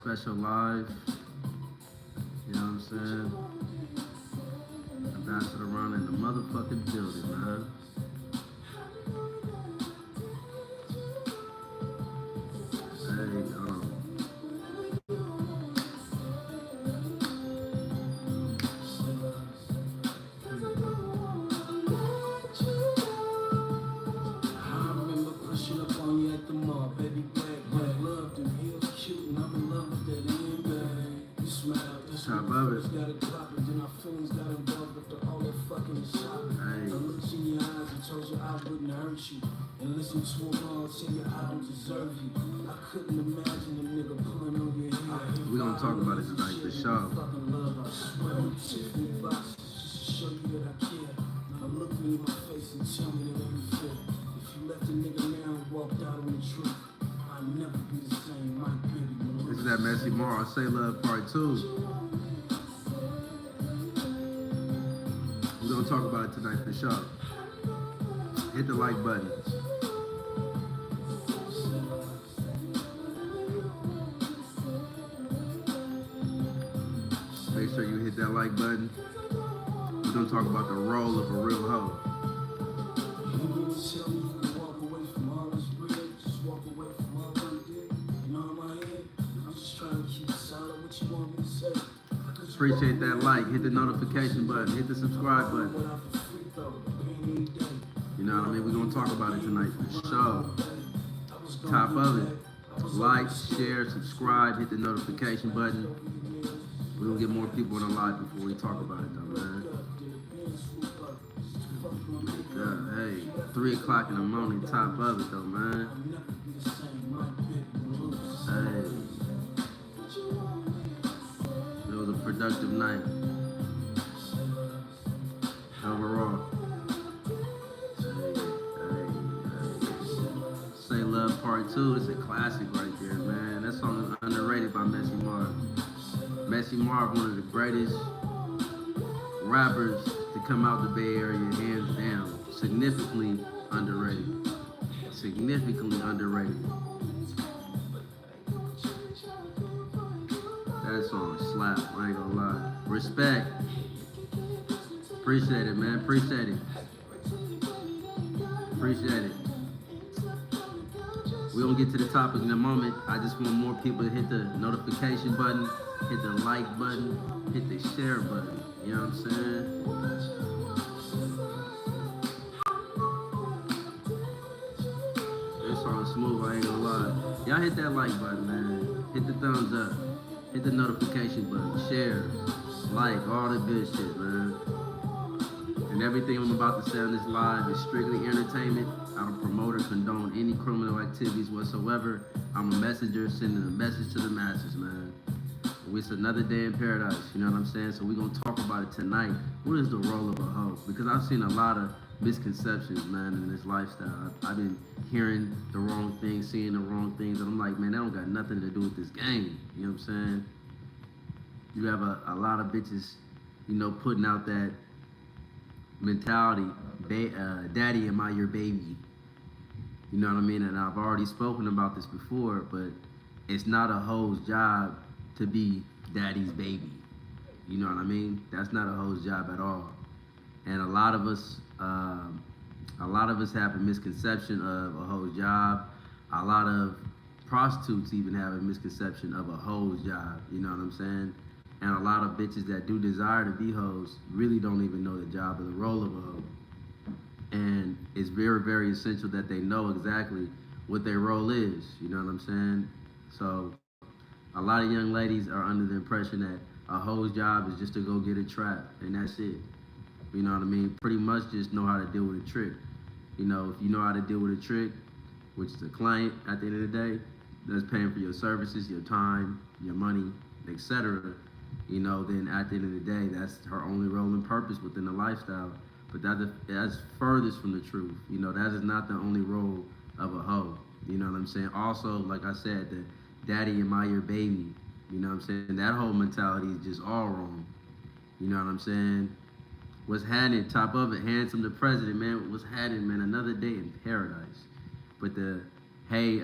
Special live, you know what I'm saying? Ambassador Ron in the motherfucking building, man. Hey, I remember pushing up on you at the mall, baby black, black loved him, he was cute and I'm in love with that end bag. You smiled, that's top when of we it. first got it poppin', then our feelings got involved after all that fucking shopping. Hey, I looked in your eyes and told you I wouldn't hurt you, and listened to a mom tell you I don't deserve you. I couldn't imagine a nigga pulling on your hair. we gonna talk about it tonight for sure. Fucking love, I swear, Tiffany boxes just to show you that I care. Now look me in my face and tell me that ain't fair. If you left a nigga now and walked out on the truth, I'd never be the same, my baby. This is that Messy Mar, Say Love Part 2. We're gonna talk about it tonight for sure. Hit the like button. Make sure you hit that like button. We're gonna talk about the role of a real hoe. You mean to tell me you can walk away from all this bread, just walk away from all I did? You know, in my head, I'm just trying to keep it solid. What you want me to say? Appreciate that like. Hit the notification button. Hit the subscribe button. You know what I mean? We're gonna talk about it tonight for sure. Top of it. Like, share, subscribe, hit the notification button. We're gonna get more people on the live before we talk about it though, man. Hey, 3 o'clock in the morning, top of it though, man. Hey. It was a productive night. Overall. Say Love Part 2, it's a classic right there, man. That song is underrated by Messy Marv. Messy Marv, one of the greatest rappers to come out the Bay Area, hands down. Significantly underrated. Significantly underrated. That song slap, I ain't gonna lie. Respect. Appreciate it, man. Appreciate it. Appreciate it. We're gonna get to the topic in a moment. I just want more people to hit the notification button, hit the like button, hit the share button. You know what I'm saying? This song is smooth, I ain't gonna lie. Y'all hit that like button, man. Hit the thumbs up. Hit the notification button. Share. Like, all the good shit, man. And everything I'm about to say on this live is strictly entertainment. I don't promote or condone any criminal activities whatsoever. I'm a messenger sending a message to the masses, man. It's another day in paradise, you know what I'm saying? So we're gonna talk about it tonight. What is the role of a hoe? Because I've seen a lot of misconceptions, man, in this lifestyle. I've been hearing the wrong things, seeing the wrong things, and I'm like, man, that don't got nothing to do with this game. You know what I'm saying? You have a lot of bitches, you know, putting out that mentality, daddy, am I your baby? You know what I mean? And I've already spoken about this before, but it's not a hoe's job to be daddy's baby. You know what I mean? That's not a hoe's job at all. And a lot of us have a misconception of a hoe's job. A lot of prostitutes even have a misconception of a hoe's job. You know what I'm saying? And a lot of bitches that do desire to be hoes really don't even know the job or the role of a hoe. And it's very, very essential that they know exactly what their role is. You know what I'm saying? So a lot of young ladies are under the impression that a hoe's job is just to go get a trap and that's it. You know what I mean? Pretty much just know how to deal with a trick. You know, if you know how to deal with a trick, which is a client at the end of the day, that's paying for your services, your time, your money, etc., you know, then at the end of the day, that's her only role and purpose within the lifestyle. But that's furthest from the truth. You know, that is not the only role of a hoe. You know what I'm saying? Also, like I said, the daddy, am I your baby? You know what I'm saying? That whole mentality is just all wrong. You know what I'm saying? What's happening? Top of it, handsome the president, man. What's happening, man? Another day in paradise. But the, hey,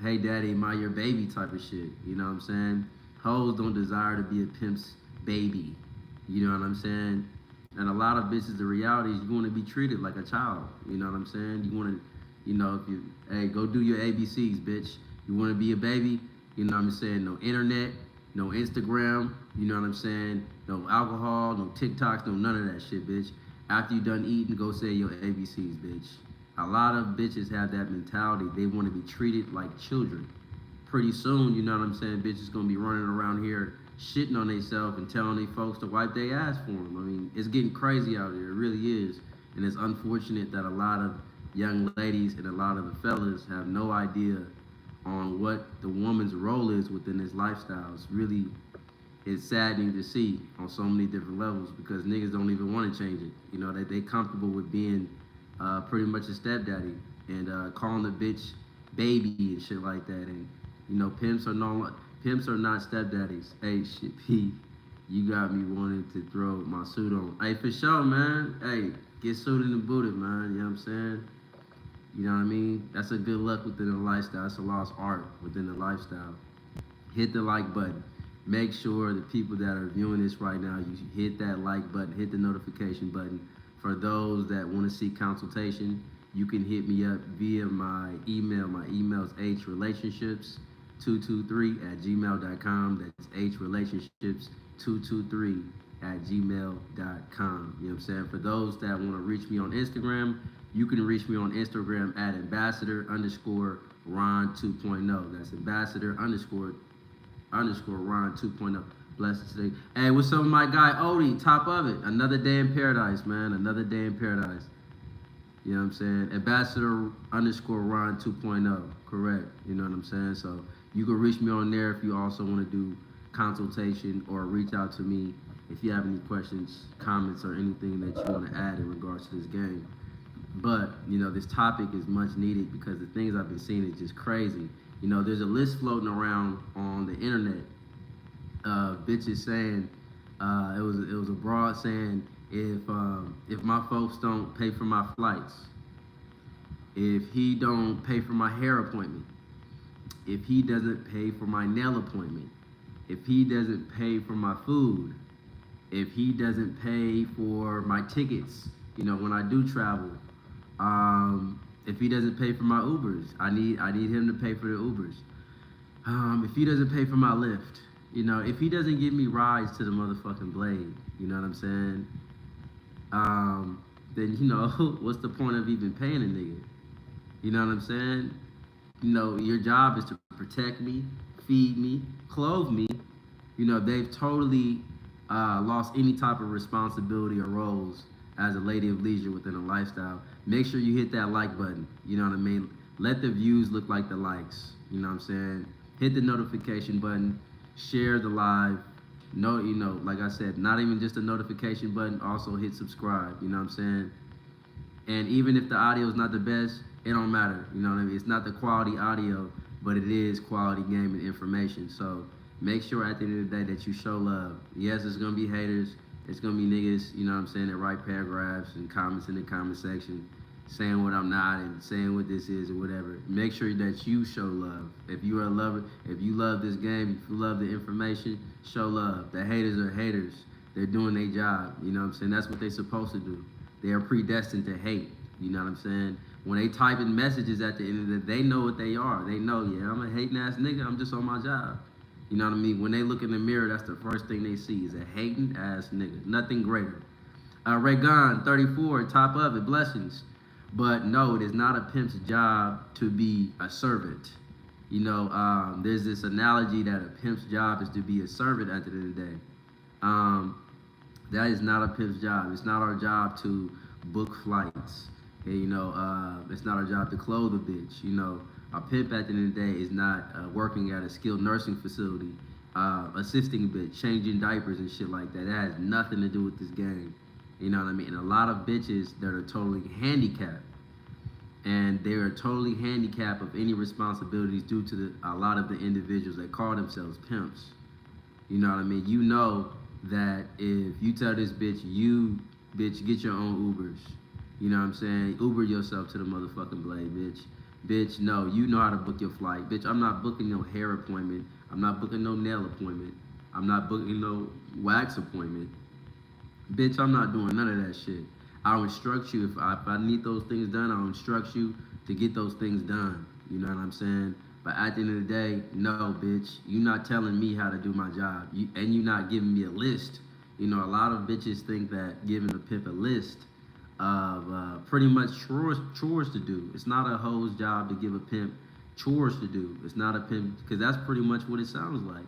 hey daddy, am I your baby type of shit. You know what I'm saying? Hoes don't desire to be a pimp's baby. You know what I'm saying? And a lot of bitches, the reality is you want to be treated like a child. You know what I'm saying? You want to, if you, hey, go do your ABCs, bitch. You want to be a baby? You know what I'm saying? No internet, no Instagram. You know what I'm saying? No alcohol, no TikToks, no none of that shit, bitch. After you done eating, go say your ABCs, bitch. A lot of bitches have that mentality. They want to be treated like children. Pretty soon, you know what I'm saying, bitches gonna be running around here shitting on themselves and telling their folks to wipe their ass for them. I mean, it's getting crazy out there. It really is. And it's unfortunate that a lot of young ladies and a lot of the fellas have no idea on what the woman's role is within this lifestyle. It's saddening to see on so many different levels because niggas don't even want to change it. You know, they comfortable with being pretty much a stepdaddy and calling the bitch baby and shit like that. And pimps are not stepdaddies. Hey, shit, P, you got me wanting to throw my suit on. Hey, for sure, man. Hey, get suited and booted, man. You know what I'm saying? You know what I mean? That's a good luck within the lifestyle. That's a lost art within the lifestyle. Hit the like button. Make sure the people that are viewing this right now, you hit that like button, hit the notification button. For those that want to seek consultation, you can hit me up via my email. My email is hrelationships223@gmail.com. That's hrelationships223@gmail.com. You know what I'm saying? For those that want to reach me on Instagram, you can reach me on Instagram at ambassador_Ron 2.0. That's ambassador_Ron 2.0. Blessed today. Hey, what's up with my guy Odie? Top of it. Another day in paradise, man. Another day in paradise. You know what I'm saying? Ambassador_Ron 2.0. Correct. You know what I'm saying? So you can reach me on there if you also want to do consultation or reach out to me if you have any questions, comments, or anything that you want to add in regards to this game. But, this topic is much needed because the things I've been seeing is just crazy. There's a list floating around on the internet. Bitches saying, it was a broad saying, if my folks don't pay for my flights, if he don't pay for my hair appointment, if he doesn't pay for my nail appointment, if he doesn't pay for my food, if he doesn't pay for my tickets, when I do travel, if he doesn't pay for my Ubers, I need him to pay for the Ubers. If he doesn't pay for my Lyft, if he doesn't give me rides to the motherfucking Blade, you know what I'm saying? Then what's the point of even paying a nigga? You know what I'm saying? Your job is to protect me, feed me, clothe me. They've totally lost any type of responsibility or roles as a lady of leisure within a lifestyle. Make sure you hit that like button. You know what I mean? Let the views look like the likes. You know what I'm saying? Hit the notification button. Share the live. Like I said, not even just a notification button, also hit subscribe. You know what I'm saying? And even if the audio is not the best, it don't matter. You know what I mean? It's not the quality audio, but it is quality game and information. So make sure at the end of the day that you show love. Yes, it's gonna be haters. It's gonna be niggas, you know what I'm saying, that write paragraphs and comments in the comment section saying what I'm not and saying what this is or whatever. Make sure that you show love. If you are a lover, if you love this game, if you love the information, show love. The haters are haters. They're doing their job. You know what I'm saying? That's what they're supposed to do. They are predestined to hate. You know what I'm saying? When they type in messages at the end of the day, they know what they are. They know, yeah, I'm a hating ass nigga. I'm just on my job. You know what I mean? When they look in the mirror, that's the first thing they see is a hating ass nigga. Nothing greater. Raygon, 34, top of it, blessings. But no, it is not a pimp's job to be a servant. There's this analogy that a pimp's job is to be a servant at the end of the day. That is not a pimp's job. It's not our job to book flights. And, it's not our job to clothe a bitch. A pimp at the end of the day is not working at a skilled nursing facility, assisting a bitch, changing diapers and shit like that. That has nothing to do with this game. You know what I mean? And a lot of bitches that are totally handicapped, and they are totally handicapped of any responsibilities due to a lot of the individuals that call themselves pimps. You know what I mean? You know that if you tell this bitch, bitch, get your own Ubers. You know what I'm saying? Uber yourself to the motherfucking Blade, bitch. Bitch, no, you know how to book your flight. Bitch, I'm not booking no hair appointment. I'm not booking no nail appointment. I'm not booking no wax appointment. Bitch, I'm not doing none of that shit. I'll instruct you if I need those things done. I'll instruct you to get those things done. You know what I'm saying? But at the end of the day, no, bitch, you're not telling me how to do my job, and you're not giving me a list. You know, a lot of bitches think that giving a pimp a list of pretty much chores to do. It's not a hoe's job to give a pimp chores to do. It's not a pimp because that's pretty much what it sounds like.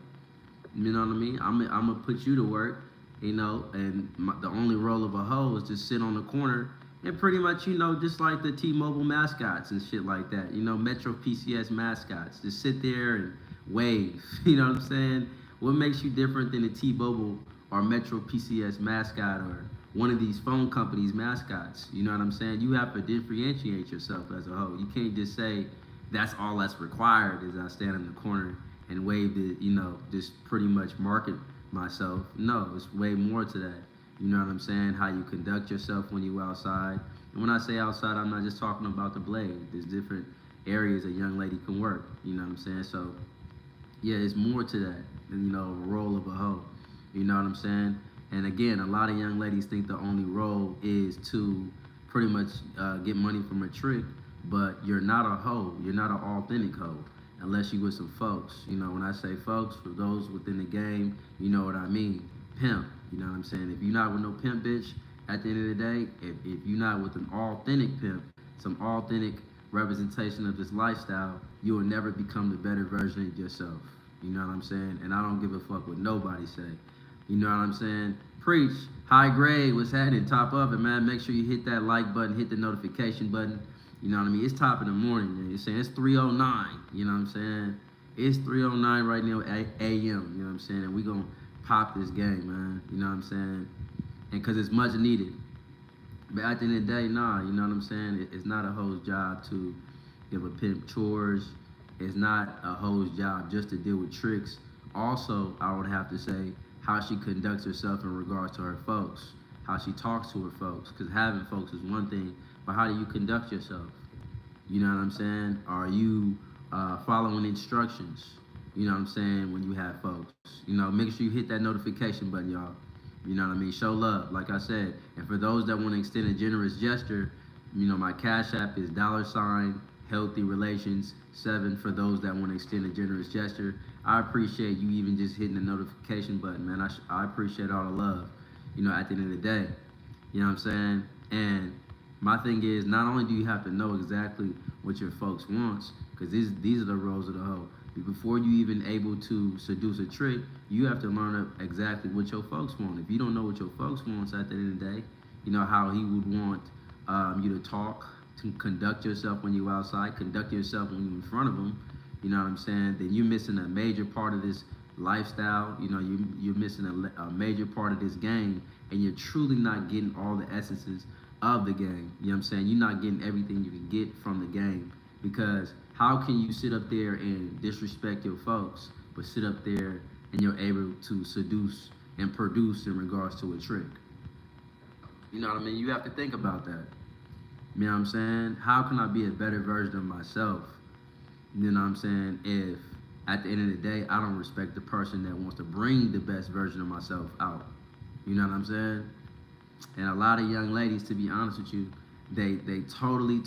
You know what I mean? I'm gonna put you to work, you know, and the only role of a hoe is to sit on the corner and pretty much, you know, just like the T-Mobile mascots and shit like that, you know, Metro PCS mascots, just sit there and wave. You know what I'm saying? What makes you different than a T-Mobile or Metro PCS mascot or one of these phone companies mascots? You know what I'm saying? You have to differentiate yourself as a hoe. You can't just say that's all that's required is I stand in the corner and wave the, you know, just pretty much market myself. No, it's way more to that. You know what I'm saying? How you conduct yourself when you outside. And when I say outside, I'm not just talking about the blade. There's different areas a young lady can work. You know what I'm saying? So, yeah, it's more to that than, you know, a role of a hoe. You know what I'm saying? And again, a lot of young ladies think the only role is to pretty much get money from a trick, but you're not a hoe. You're not an authentic hoe unless you with some folks. You know, when I say folks, for those within the game, you know what I mean. Pimp. You know what I'm saying? If you're not with no pimp bitch, at the end of the day, if you're not with an authentic pimp, some authentic representation of this lifestyle, you will never become the better version of yourself. You know what I'm saying? And I don't give a fuck what nobody say. You know what I'm saying? Preach. High grade. What's happening? Top of it, man. Make sure you hit that like button, hit the notification button. You know what I mean? It's top in the morning, man. You're saying it's 3:09. You know what I'm saying? It's 3:09 right now, a.m. You know what I'm saying? And we gonna pop this game, man. You know what I'm saying? And because it's much needed. But at the end of the day, nah, you know what I'm saying? It's not a hoe's job to give a pimp chores. It's not a hoe's job just to deal with tricks. Also, I would have to say how she conducts herself in regards to her folks, how she talks to her folks. Because having folks is one thing, but how do you conduct yourself? You know what I'm saying? Are you following instructions? You know what I'm saying, when you have folks. You know, make sure you hit that notification button, y'all. You know what I mean? Show love, like I said. And for those that want to extend a generous gesture, you know, my Cash App is $healthy relations 7 for those that want to extend a generous gesture. I appreciate you even just hitting the notification button, man. I appreciate all the love, you know, at the end of the day. You know what I'm saying? And my thing is, not only do you have to know exactly what your folks wants, because these are the roles of the hoe. Before you even able to seduce a trick, you have to learn exactly what your folks want. If you don't know what your folks wants at the end of the day, you know how he would want you to talk, to conduct yourself when you're outside, conduct yourself when you're in front of him, you know what I'm saying, then you're missing a major part of this lifestyle. You know, you're missing a major part of this game, and you're truly not getting all the essences of the game. You know what I'm saying? You're not getting everything you can get from the game, because how can you sit up there and disrespect your folks, but sit up there and you're able to seduce and produce in regards to a trick? You know what I mean? You have to think about that. You know what I'm saying? How can I be a better version of myself? You know what I'm saying? If at the end of the day, I don't respect the person that wants to bring the best version of myself out. You know what I'm saying? And a lot of young ladies, to be honest with you, they totally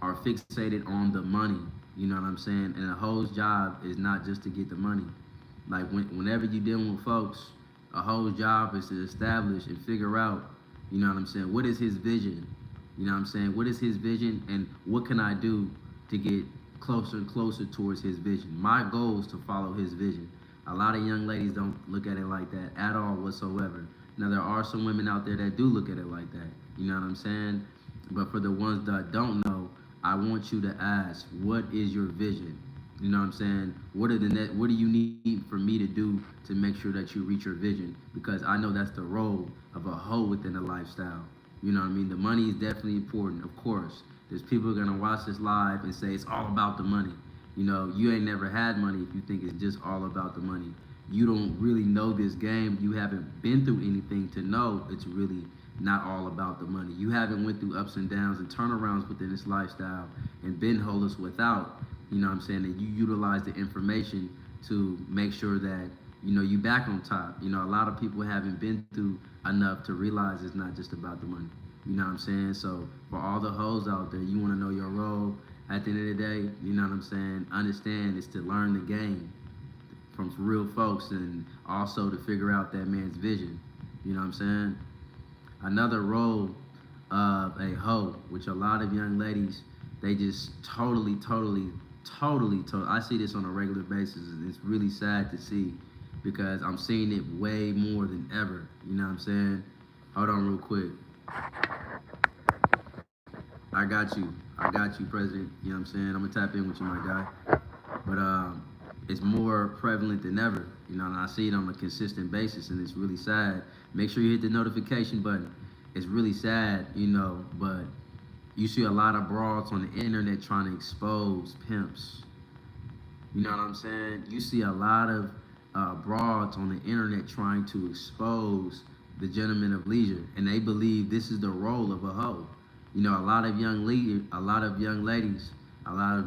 are fixated on the money. You know what I'm saying? And a hoe's job is not just to get the money. Like whenever you're dealing with folks, a hoe's job is to establish and figure out, you know what I'm saying, what is his vision? You know what I'm saying? What is his vision, and what can I do to get closer and closer towards his vision? My goal is to follow his vision. A lot of young ladies don't look at it like that at all whatsoever. Now, there are some women out there that do look at it like that. You know what I'm saying? But for the ones that don't know, I want you to ask, what is your vision? You know what I'm saying? What do you need for me to do to make sure that you reach your vision? Because I know that's the role of a hoe within a lifestyle. You know what I mean? The money is definitely important, of course. There's people who are gonna watch this live and say it's all about the money. You know, you ain't never had money if you think it's just all about the money. You don't really know this game. You haven't been through anything to know it's really not all about the money. You haven't went through ups and downs and turnarounds within this lifestyle and been homeless without, you know what I'm saying, that you utilize the information to make sure that, you know, you back on top. You know, a lot of people haven't been through enough to realize it's not just about the money. You know what I'm saying? So for all the hoes out there, you want to know your role. At the end of the day, you know what I'm saying? Understand is to learn the game from real folks and also to figure out that man's vision. You know what I'm saying? Another role of a hoe, which a lot of young ladies, they just totally. I see this on a regular basis, and it's really sad to see because I'm seeing it way more than ever. You know what I'm saying? Hold on real quick. I got you, President. You know what I'm saying? I'm gonna tap in with you, my guy. But it's more prevalent than ever. You know, and I see it on a consistent basis, and it's really sad. Make sure you hit the notification button. It's really sad, you know, but you see a lot of broads on the internet trying to expose pimps. You know what I'm saying? You see a lot of broads on the internet trying to expose the gentleman of leisure, and they believe this is the role of a hoe. You know, a lot of young ladies, a lot of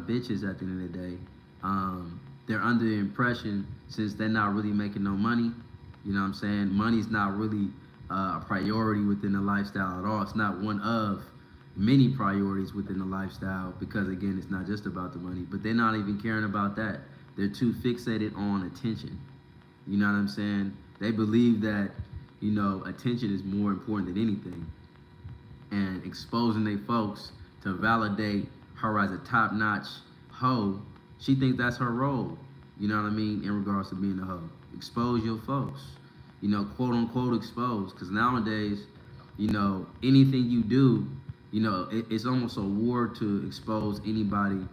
bitches at the end of the day, they're under the impression since they're not really making no money. You know what I'm saying? Money's not really a priority within the lifestyle at all. It's not one of many priorities within the lifestyle because again, it's not just about the money. But they're not even caring about that. They're too fixated on attention. You know what I'm saying? They believe that, you know, attention is more important than anything. And exposing they folks to validate her as a top-notch hoe, she thinks that's her role. You know what I mean? In regards to being a hoe, expose your folks. You know, quote unquote expose. Because nowadays, you know, anything you do, you know, it's almost a war to expose anybody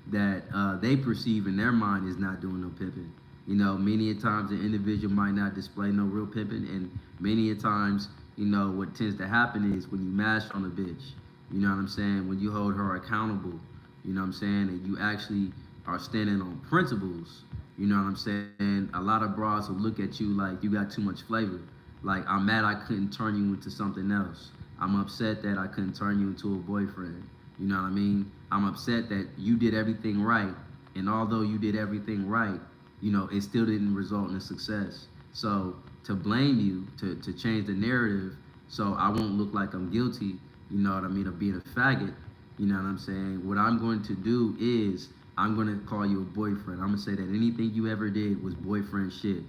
that they perceive in their mind is not doing no pimping. You know, many a times an individual might not display no real pimping, and many a times, you know, what tends to happen is when you mash on a bitch, you know what I'm saying, when you hold her accountable, you know what I'm saying, and you actually are standing on principles, you know what I'm saying, a lot of broads will look at you like you got too much flavor. Like, I'm mad I couldn't turn you into something else. I'm upset that I couldn't turn you into a boyfriend. You know what I mean? I'm upset that you did everything right, and although you did everything right, you know, it still didn't result in a success. So to blame you, to change the narrative so I won't look like I'm guilty, you know what I mean, of being a faggot, you know what I'm saying? What I'm going to do is I'm going to call you a boyfriend. I'm going to say that anything you ever did was boyfriend shit.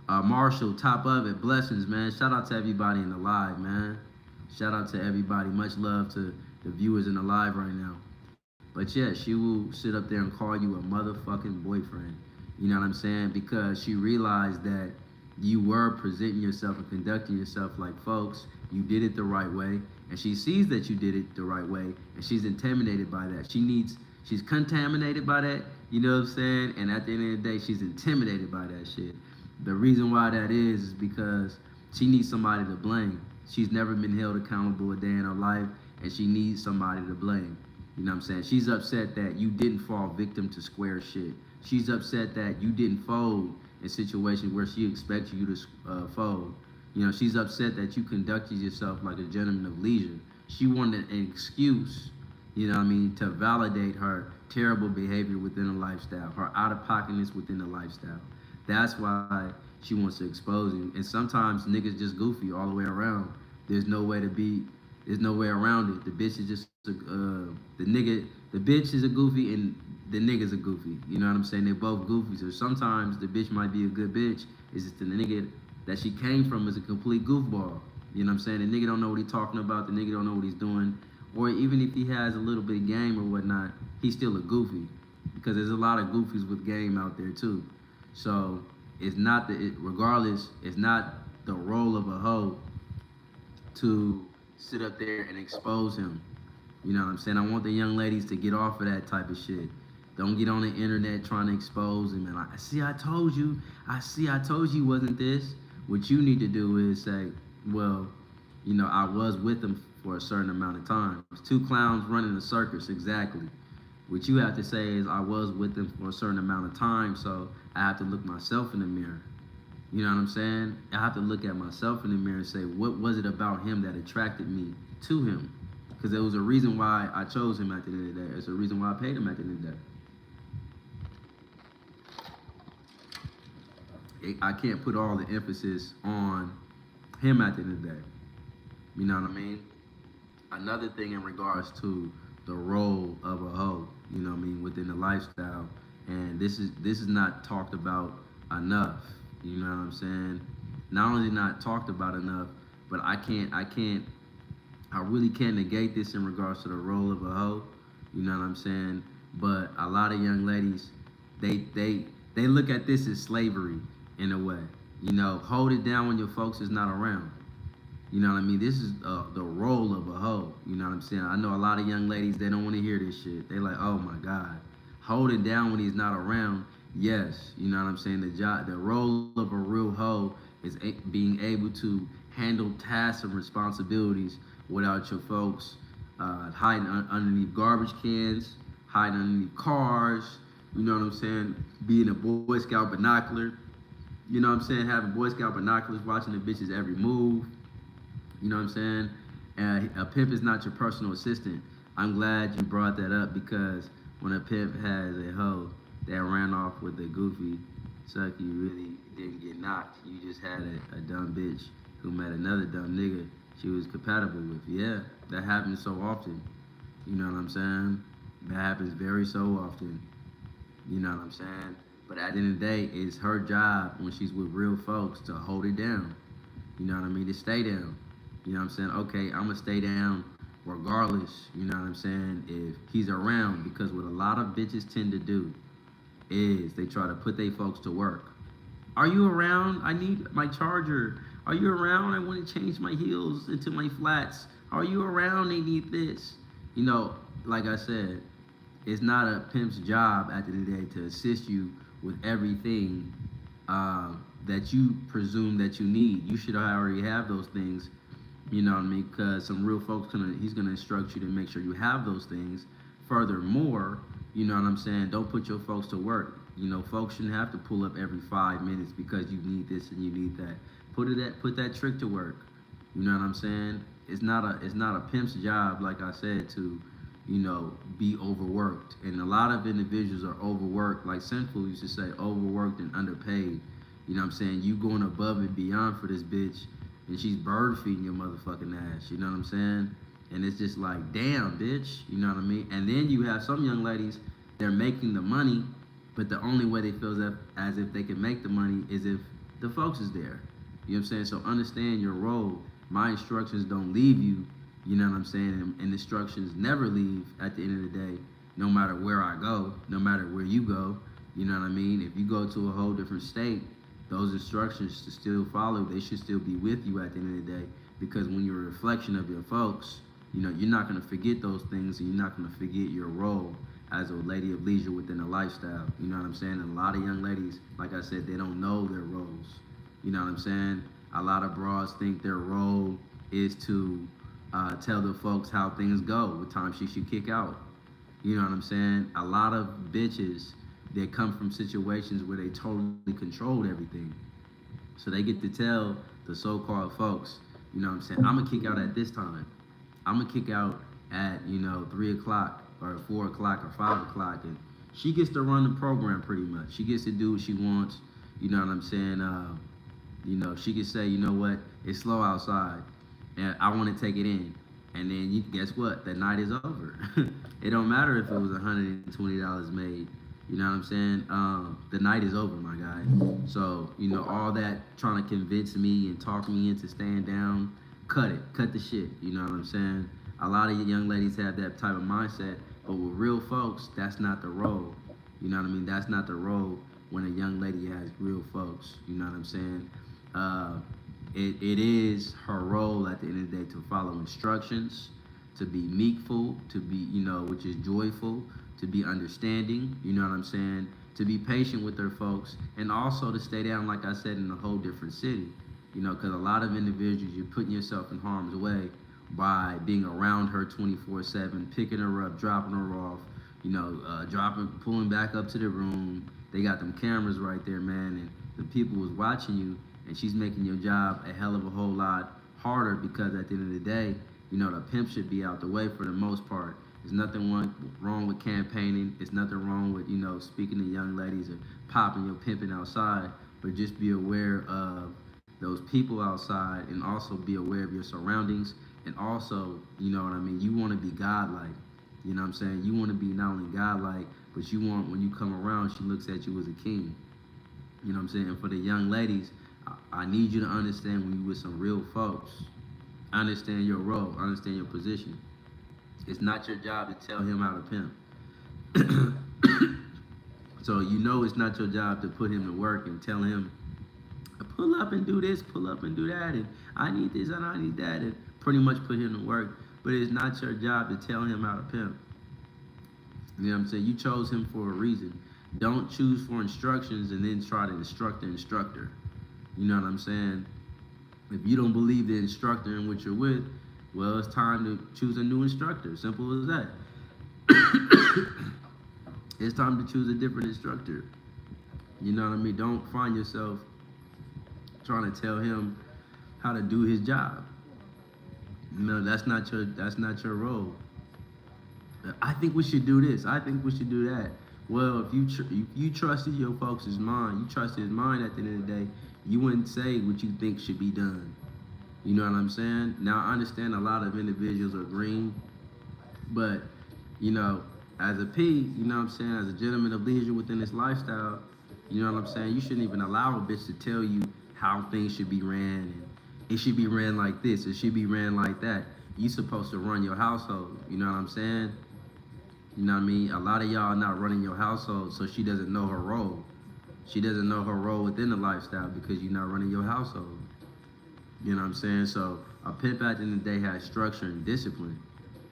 Marshall, top of it, blessings, man. Shout out to everybody in the live, man. Shout out to everybody. Much love to the viewers in the live right now. But yeah, she will sit up there and call you a motherfucking boyfriend. You know what I'm saying? Because she realized that you were presenting yourself and conducting yourself like folks. You did it the right way. And she sees that you did it the right way. And she's intimidated by that. She's contaminated by that. You know what I'm saying? And at the end of the day, she's intimidated by that shit. The reason why that is because she needs somebody to blame. She's never been held accountable a day in her life, and she needs somebody to blame. You know what I'm saying? She's upset that you didn't fall victim to square shit. She's upset that you didn't fold in situations where she expects you to fold. You know, she's upset that you conducted yourself like a gentleman of leisure. She wanted an excuse, you know what I mean, to validate her terrible behavior within the lifestyle, her out-of-pocketness within the lifestyle. That's why she wants to expose you. And sometimes niggas just goofy all the way around. There's no way around it. The bitch is just the bitch is a goofy and the nigga's a goofy. You know what I'm saying? They're both goofy. So sometimes the bitch might be a good bitch. It's just the nigga that she came from is a complete goofball. You know what I'm saying? The nigga don't know what he's talking about. The nigga don't know what he's doing. Or even if he has a little bit of game or whatnot, he's still a goofy. Because there's a lot of goofies with game out there too. So regardless, it's not the role of a hoe to sit up there and expose him. You know what I'm saying? I want the young ladies to get off of that type of shit. Don't get on the internet trying to expose him. And I told you wasn't this. What you need to do is say, well, you know, I was with him for a certain amount of time. It's two clowns running a circus, exactly. What you have to say is I was with him for a certain amount of time, so I have to look myself in the mirror. You know what I'm saying? I have to look at myself in the mirror and say, what was it about him that attracted me to him? Because there was a reason why I chose him at the end of the day. There's a reason why I paid him at the end of the day. I can't put all the emphasis on him at the end of the day. You know what I mean? Another thing in regards to the role of a hoe, you know what I mean, within the lifestyle, and this is not talked about enough. You know what I'm saying? Not only not talked about enough, but I really can't negate this in regards to the role of a hoe. You know what I'm saying? But a lot of young ladies, they they they look at this as slavery in a way. You know, hold it down when your folks is not around. You know what I mean? This is the role of a hoe. You know what I'm saying? I know a lot of young ladies, they don't want to hear this shit. They like, oh my God. Hold it down when he's not around. Yes, you know what I'm saying? The role of a real hoe is being able to handle tasks and responsibilities without your folks hiding underneath garbage cans, hiding underneath cars. You know what I'm saying? Being a Boy Scout binocular. You know what I'm saying? Having Boy Scout binoculars, watching the bitches every move. You know what I'm saying? A pimp is not your personal assistant. I'm glad you brought that up because when a pimp has a hoe that ran off with a goofy suck, you really didn't get knocked. You just had a dumb bitch who met another dumb nigga she was compatible with. Yeah, that happens so often. You know what I'm saying? That happens very so often. You know what I'm saying? But at the end of the day, it's her job when she's with real folks to hold it down. You know what I mean? To stay down. You know what I'm saying? Okay, I'm gonna stay down regardless, you know what I'm saying, if he's around, because what a lot of bitches tend to do is they try to put their folks to work. Are you around? I need my charger. Are you around? I want to change my heels into my flats. Are you around? They need this. You know, like I said, it's not a pimp's job at the end of the day to assist you with everything that you presume that you need. You should already have those things. You know what I mean? Because some real folks he's gonna instruct you to make sure you have those things. Furthermore, you know what I'm saying? Don't put your folks to work. You know, folks shouldn't have to pull up every 5 minutes because you need this and you need that. Put that trick to work. You know what I'm saying? It's not a pimp's job, like I said, to, you know, be overworked. And a lot of individuals are overworked, like Sinful used to say, overworked and underpaid. You know what I'm saying? You going above and beyond for this bitch, and she's bird feeding your motherfucking ass. You know what I'm saying? And it's just like, damn, bitch. You know what I mean? And then you have some young ladies, they're making the money, but the only way they feel as if they can make the money is if the folks is there. You know what I'm saying? So understand your role. My instructions don't leave you. You know what I'm saying? And instructions never leave at the end of the day, no matter where I go, no matter where you go. You know what I mean? If you go to a whole different state, those instructions to still follow, they should still be with you at the end of the day. Because when you're a reflection of your folks, you know, you're not going to forget those things, and you're not going to forget your role as a lady of leisure within a lifestyle. You know what I'm saying? And a lot of young ladies, like I said, they don't know their roles. You know what I'm saying? A lot of broads think their role is to tell the folks how things go, what time she should kick out. You know what I'm saying? A lot of bitches, they come from situations where they totally controlled everything. So they get to tell the so-called folks, you know what I'm saying, I'm gonna kick out at this time. I'm gonna kick out at, 3 o'clock or 4 o'clock or 5 o'clock. And she gets to run the program pretty much. She gets to do what she wants. You know what I'm saying? She can say, you know what, it's slow outside and I want to take it in. And then guess what? The night is over. It don't matter if it was $120 made. You know what I'm saying? The night is over, my guy. So, all that trying to convince me and talk me into staying down, cut it. Cut the shit. You know what I'm saying? A lot of young ladies have that type of mindset, but with real folks, that's not the role. You know what I mean? That's not the role when a young lady has real folks. You know what I'm saying? It is her role at the end of the day to follow instructions, to be meekful, to be, which is joyful, to be understanding, you know what I'm saying, to be patient with their folks, and also to stay down, like I said, in a whole different city, because a lot of individuals, you're putting yourself in harm's way by being around her 24/7, picking her up, dropping her off, pulling back up to the room. They got them cameras right there, man, and the people was watching you, and she's making your job a hell of a whole lot harder because at the end of the day, you know, the pimp should be out the way for the most part. There's nothing wrong with campaigning. There's nothing wrong with, you know, speaking to young ladies or popping your pimping outside. But just be aware of those people outside and also be aware of your surroundings. And also, you know what I mean, you want to be godlike. You know what I'm saying? You want to be not only godlike, but you want when you come around, she looks at you as a king. You know what I'm saying? And for the young ladies, I need you to understand when you with some real folks. Understand your role, understand your position. It's not your job to tell him how to pimp. So you know it's not your job to put him to work and tell him, pull up and do this, pull up and do that, and I need this and I need that, and pretty much put him to work. But it's not your job to tell him how to pimp. You know what I'm saying? You chose him for a reason. Don't choose for instructions and then try to instruct the instructor. You know what I'm saying? If you don't believe the instructor in which you're with, well, it's time to choose a new instructor. Simple as that. It's time to choose a different instructor. You know what I mean? Don't find yourself trying to tell him how to do his job. No, that's not your role. I think we should do this. I think we should do that. Well, if you trusted your folks' mind, you trusted his mind at the end of the day, you wouldn't say what you think should be done. You know what I'm saying? Now, I understand a lot of individuals are green, but, you know, as a P, you know what I'm saying, as a gentleman of leisure within this lifestyle, you know what I'm saying, you shouldn't even allow a bitch to tell you how things should be ran, and it should be ran like this, it should be ran like that. You supposed to run your household, you know what I'm saying? You know what I mean? A lot of y'all are not running your household, so she doesn't know her role. She doesn't know her role within the lifestyle because you're not running your household. You know what I'm saying? So a pimp at the end of the day has structure and discipline.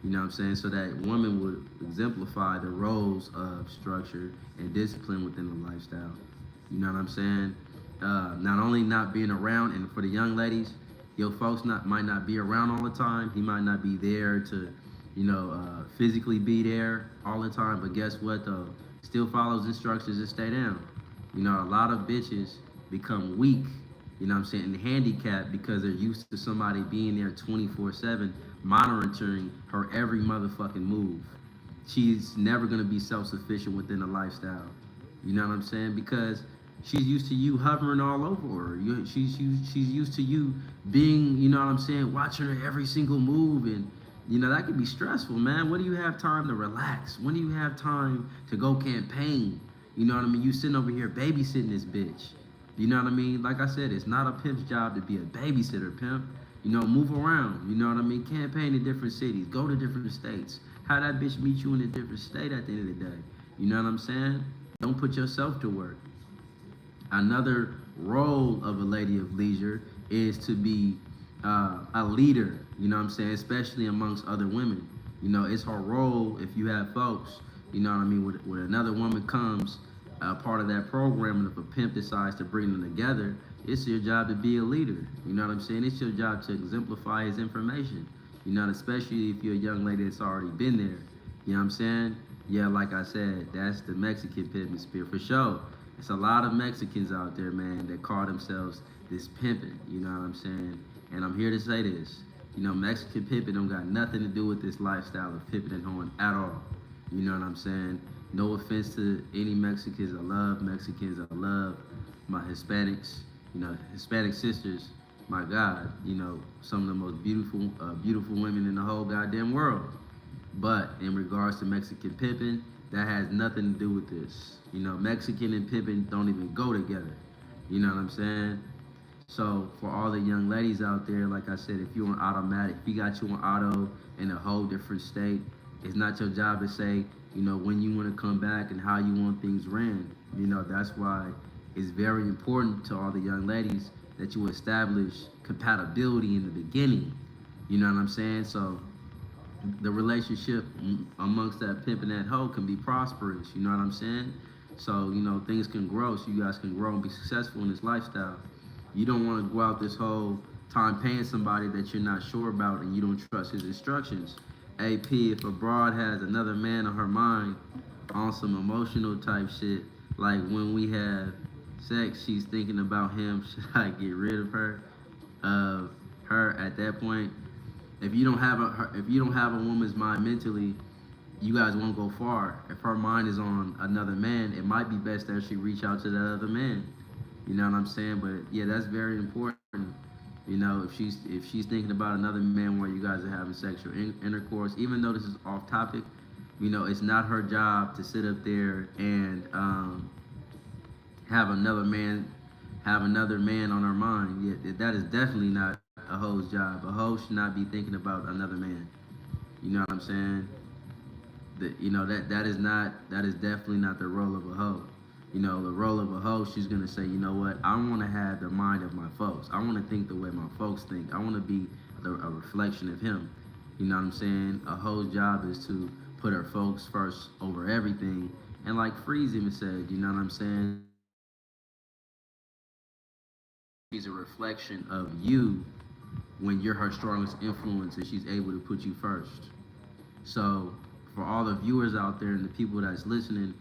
You know what I'm saying? So that woman would exemplify the roles of structure and discipline within the lifestyle. You know what I'm saying? Not only not being around, and for the young ladies, your folks might not be around all the time. He might not be there to, you know, physically be there all the time. But guess what though? Still follows instructions and stay down. You know, a lot of bitches become weak, you know what I'm saying, and handicapped because they're used to somebody being there 24/7, monitoring her every motherfucking move. She's never gonna be self-sufficient within a lifestyle. You know what I'm saying? Because she's used to you hovering all over her. She's used to you being, you know what I'm saying, watching her every single move, and you know that can be stressful, man. When do you have time to relax? When do you have time to go campaign? You know what I mean? You sitting over here babysitting this bitch. You know what I mean? Like I said, it's not a pimp's job to be a babysitter, pimp. You know, move around. You know what I mean? Campaign in different cities. Go to different states. Have that bitch meet you in a different state at the end of the day. You know what I'm saying? Don't put yourself to work. Another role of a lady of leisure is to be a leader. You know what I'm saying? Especially amongst other women. You know, it's her role if you have folks. You know what I mean? When another woman comes, part of that program, and if a pimp decides to bring them together, it's your job to be a leader. You know what I'm saying? It's your job to exemplify his information. You know, especially if you're a young lady that's already been there. You know what I'm saying? Yeah, like I said, that's the Mexican pimping spirit for sure. It's a lot of Mexicans out there, man, that call themselves this pimping. You know what I'm saying? And I'm here to say this. You know, Mexican pimping don't got nothing to do with this lifestyle of pimping and hoeing at all. You know what I'm saying? No offense to any Mexicans. I love Mexicans. I love my Hispanics. You know, Hispanic sisters. My God, you know, some of the most beautiful women in the whole goddamn world. But in regards to Mexican pimping, that has nothing to do with this. You know, Mexican and pimping don't even go together. You know what I'm saying? So for all the young ladies out there, like I said, if you're on automatic, if you got you on auto in a whole different state, it's not your job to say, you know, when you want to come back and how you want things ran. You know, that's why it's very important to all the young ladies that you establish compatibility in the beginning. You know what I'm saying? So the relationship amongst that pimp and that hoe can be prosperous. You know what I'm saying? So, you know, things can grow so you guys can grow and be successful in this lifestyle. You don't want to go out this whole time paying somebody that you're not sure about and you don't trust his instructions. AP, if a broad has another man on her mind on some emotional type shit, like when we have sex, she's thinking about him. Should I get rid of her? Her at that point, if you don't have a woman's mind mentally, you guys won't go far. If her mind is on another man, it might be best that she reach out to that other man. You know what I'm saying? But yeah, that's very important. You know, if she's thinking about another man while you guys are having sexual intercourse, even though this is off topic, you know, it's not her job to sit up there and have another man on her mind. Yeah, that is definitely not a hoe's job. A hoe should not be thinking about another man. You know what I'm saying? You know that is definitely not the role of a hoe. You know, the role of a hoe, she's gonna say, you know what, I want to have the mind of my folks. I want to think the way my folks think. I want to be a reflection of him. You know what I'm saying? A hoe's job is to put her folks first over everything. And like Freeze even said, you know what I'm saying? She's a reflection of you when you're her strongest influence and she's able to put you first. So, for all the viewers out there and the people that's listening,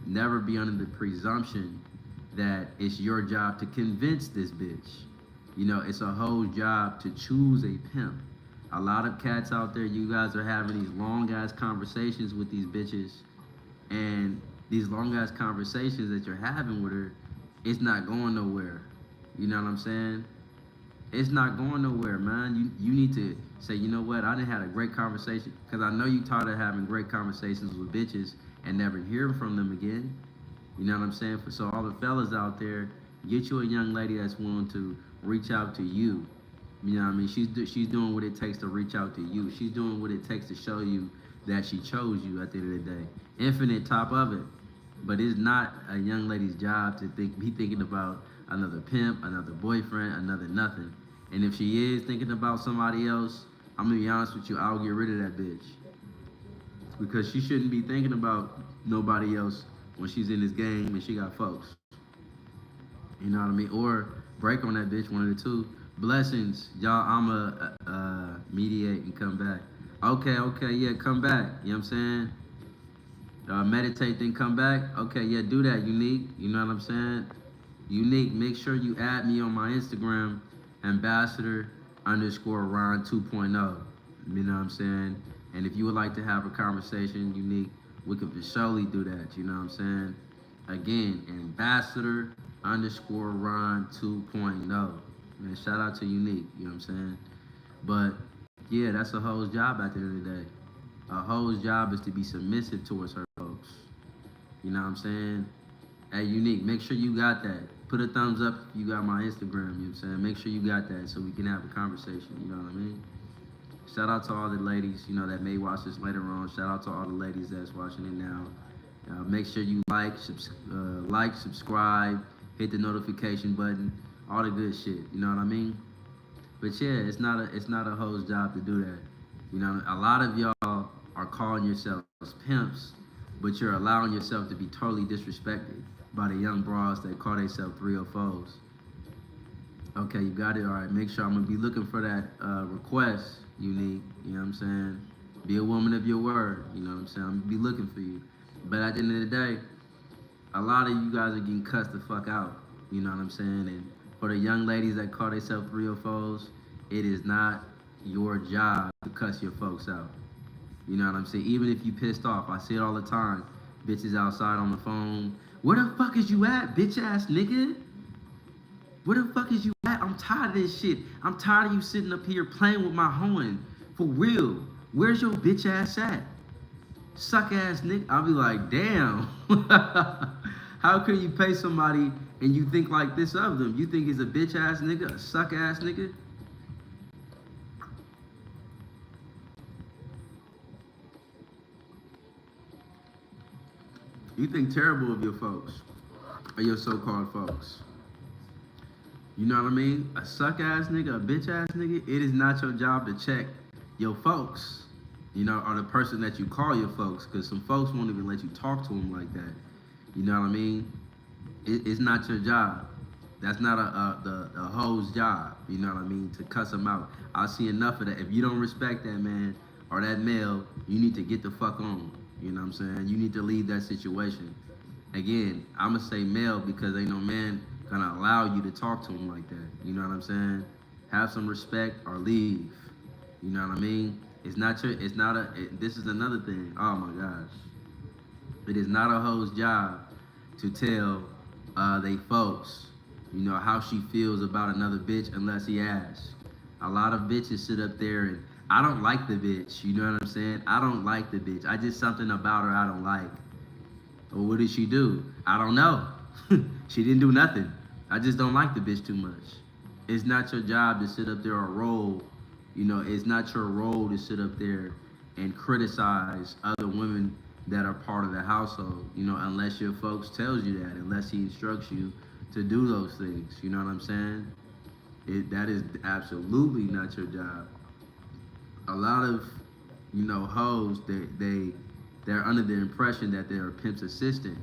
never be under the presumption that it's your job to convince this bitch. You know, it's a whole job to choose a pimp. A lot of cats out there, you guys are having these long ass conversations with these bitches, and these long ass conversations that you're having with her, it's not going nowhere. You know what I'm saying? It's not going nowhere, man. You need to say, you know what? I done had a great conversation because I know you tired of having great conversations with bitches and never hearing from them again. You know what I'm saying? So all the fellas out there, get you a young lady that's willing to reach out to you. You know what I mean? She's doing what it takes to reach out to you. She's doing what it takes to show you that she chose you at the end of the day. Infinite top of it. But it's not a young lady's job to be thinking about another pimp, another boyfriend, another nothing. And if she is thinking about somebody else, I'm gonna be honest with you, I'll get rid of that bitch. Because she shouldn't be thinking about nobody else when she's in this game and she got folks. You know what I mean? Or break on that bitch, one of the two. Blessings, y'all. I'ma mediate and come back. Okay, yeah, come back. You know what I'm saying? Meditate, then come back. Okay, yeah, do that, Unique. You know what I'm saying? Unique, make sure you add me on my Instagram, ambassador underscore Ron 2.0. You know what I'm saying? And if you would like to have a conversation, Unique, we could surely do that. You know what I'm saying? Again, ambassador underscore Ron 2.0. Man, shout out to Unique. You know what I'm saying? But yeah, that's a hoe's job at the end of the day. A hoe's job is to be submissive towards her folks. You know what I'm saying? Hey, Unique, make sure you got that. Put a thumbs up if you got my Instagram, you know what I'm saying? Make sure you got that so we can have a conversation, you know what I mean? Shout out to all the ladies, you know, that may watch this later on. Shout out to all the ladies that's watching it now. Make sure you like, subscribe, hit the notification button, all the good shit, you know what I mean? But yeah, it's not a hoe's job to do that. You know, a lot of y'all are calling yourselves pimps, but you're allowing yourself to be totally disrespected by the young broads that call themselves 304s. Okay, you got it. All right, make sure I'm gonna be looking for that request, Unique. You know what I'm saying? Be a woman of your word. You know what I'm saying? I'm gonna be looking for you. But at the end of the day, a lot of you guys are getting cussed the fuck out. You know what I'm saying? And for the young ladies that call themselves 304s, it is not your job to cuss your folks out. You know what I'm saying? Even if you pissed off, I see it all the time. Bitches outside on the phone. Where the fuck is you at, bitch ass nigga? Where the fuck is you at? I'm tired of this shit. I'm tired of you sitting up here playing with my horn. For real. Where's your bitch ass at? Suck ass nigga. I'll be like, damn. How can you pay somebody and you think like this of them? You think he's a bitch ass nigga, a suck ass nigga? You think terrible of your folks, or your so-called folks. You know what I mean? A suck ass nigga, a bitch ass nigga, it is not your job to check your folks, you know, or the person that you call your folks, because some folks won't even let you talk to them like that. You know what I mean? It's not your job. That's not a hoe's job, you know what I mean, to cuss them out. I see enough of that. If you don't respect that man or that male, you need to get the fuck on. You know what I'm saying? You need to leave that situation. Again, I'm going to say male because ain't no man gonna allow you to talk to them like that. You know what I'm saying? Have some respect or leave. You know what I mean? It's not your. It's not a. This is another thing. Oh my gosh. It is not a hoe's job to tell they folks, you know, how she feels about another bitch unless he asks. A lot of bitches sit up there and I don't like the bitch. You know what I'm saying? I don't like the bitch. I just something about her I don't like. Well, what did she do? I don't know. She didn't do nothing. I just don't like the bitch too much. It's not your job to sit up there or role. You know, it's not your role to sit up there and criticize other women that are part of the household. You know, unless your folks tells you that, unless he instructs you to do those things. You know what I'm saying? That is absolutely not your job. A lot of, you know, hoes they're under the impression that they're a pimp's assistant,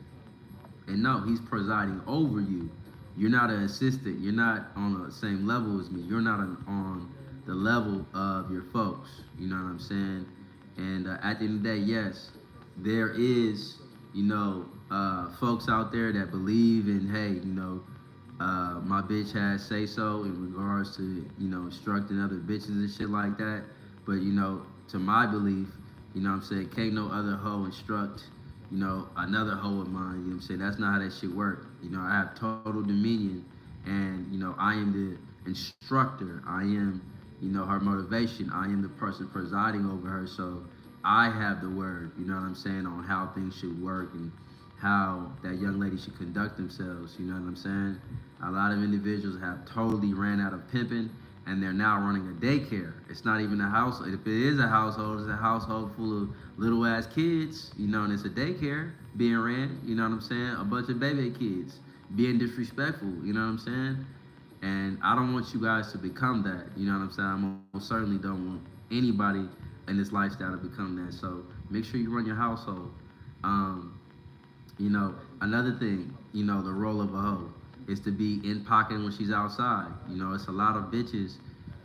and no, he's presiding over you. You're not an assistant. You're not on the same level as me. You're not on the level of your folks. You know what I'm saying? And at the end of the day, yes, there is, you know, folks out there that believe in, hey, you know, my bitch has say so in regards to, you know, instructing other bitches and shit like that. But, you know, to my belief, you know what I'm saying, can't no other hoe instruct, you know, another hoe of mine. You know what I'm saying? That's not how that shit work. You know, I have total dominion, and, you know, I am the instructor. I am, you know, her motivation. I am the person presiding over her. So I have the word, you know what I'm saying, on how things should work and how that young lady should conduct themselves. You know what I'm saying? A lot of individuals have totally ran out of pimping, and they're now running a daycare. It's not even a household. If it is a household, it's a household full of little ass kids, you know, and it's a daycare being ran, you know what I'm saying? A bunch of baby kids being disrespectful, you know what I'm saying? And I don't want you guys to become that, you know what I'm saying? I most certainly don't want anybody in this lifestyle to become that. So make sure you run your household. Um, you know, another thing, you know, the role of a hoe is to be in pocket when she's outside. You know, it's a lot of bitches,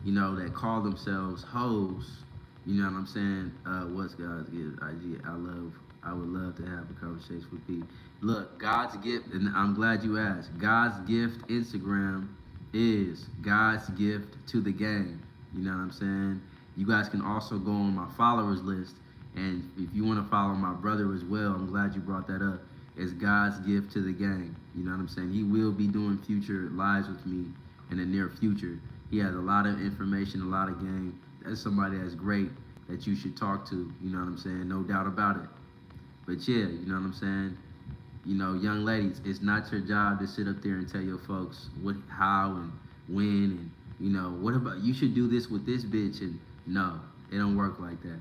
you know, that call themselves hoes. You know what I'm saying? What's God's gift? I would love to have a conversation with people. Look, God's gift, and I'm glad you asked. God's gift Instagram is God's gift to the game. You know what I'm saying? You guys can also go on my followers list, and if you want to follow my brother as well, I'm glad you brought that up. It's God's gift to the game. You know what I'm saying? He will be doing future lives with me in the near future. He has a lot of information, a lot of game. That's somebody that's great that you should talk to. You know what I'm saying? No doubt about it. But yeah, you know what I'm saying? You know, young ladies, it's not your job to sit up there and tell your folks what, how, and when, and, you know, what about, you should do this with this bitch, and no, it don't work like that.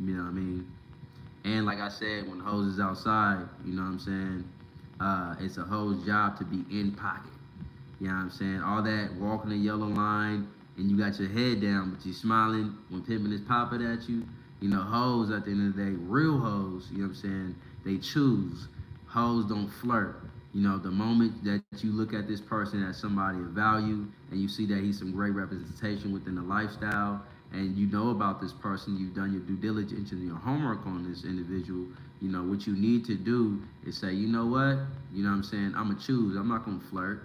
You know what I mean? And like I said, when hoes is outside, you know what I'm saying, it's a hoe's job to be in pocket. You know what I'm saying? All that walking the yellow line and you got your head down, but you smiling when pimping is popping at you. You know, hoes at the end of the day, real hoes, you know what I'm saying, they choose. Hoes don't flirt. You know, the moment that you look at this person as somebody of value and you see that he's some great representation within the lifestyle, and you know about this person, you've done your due diligence and your homework on this individual, you know, what you need to do is say, you know what, you know what I'm saying, I'm going to choose. I'm not going to flirt.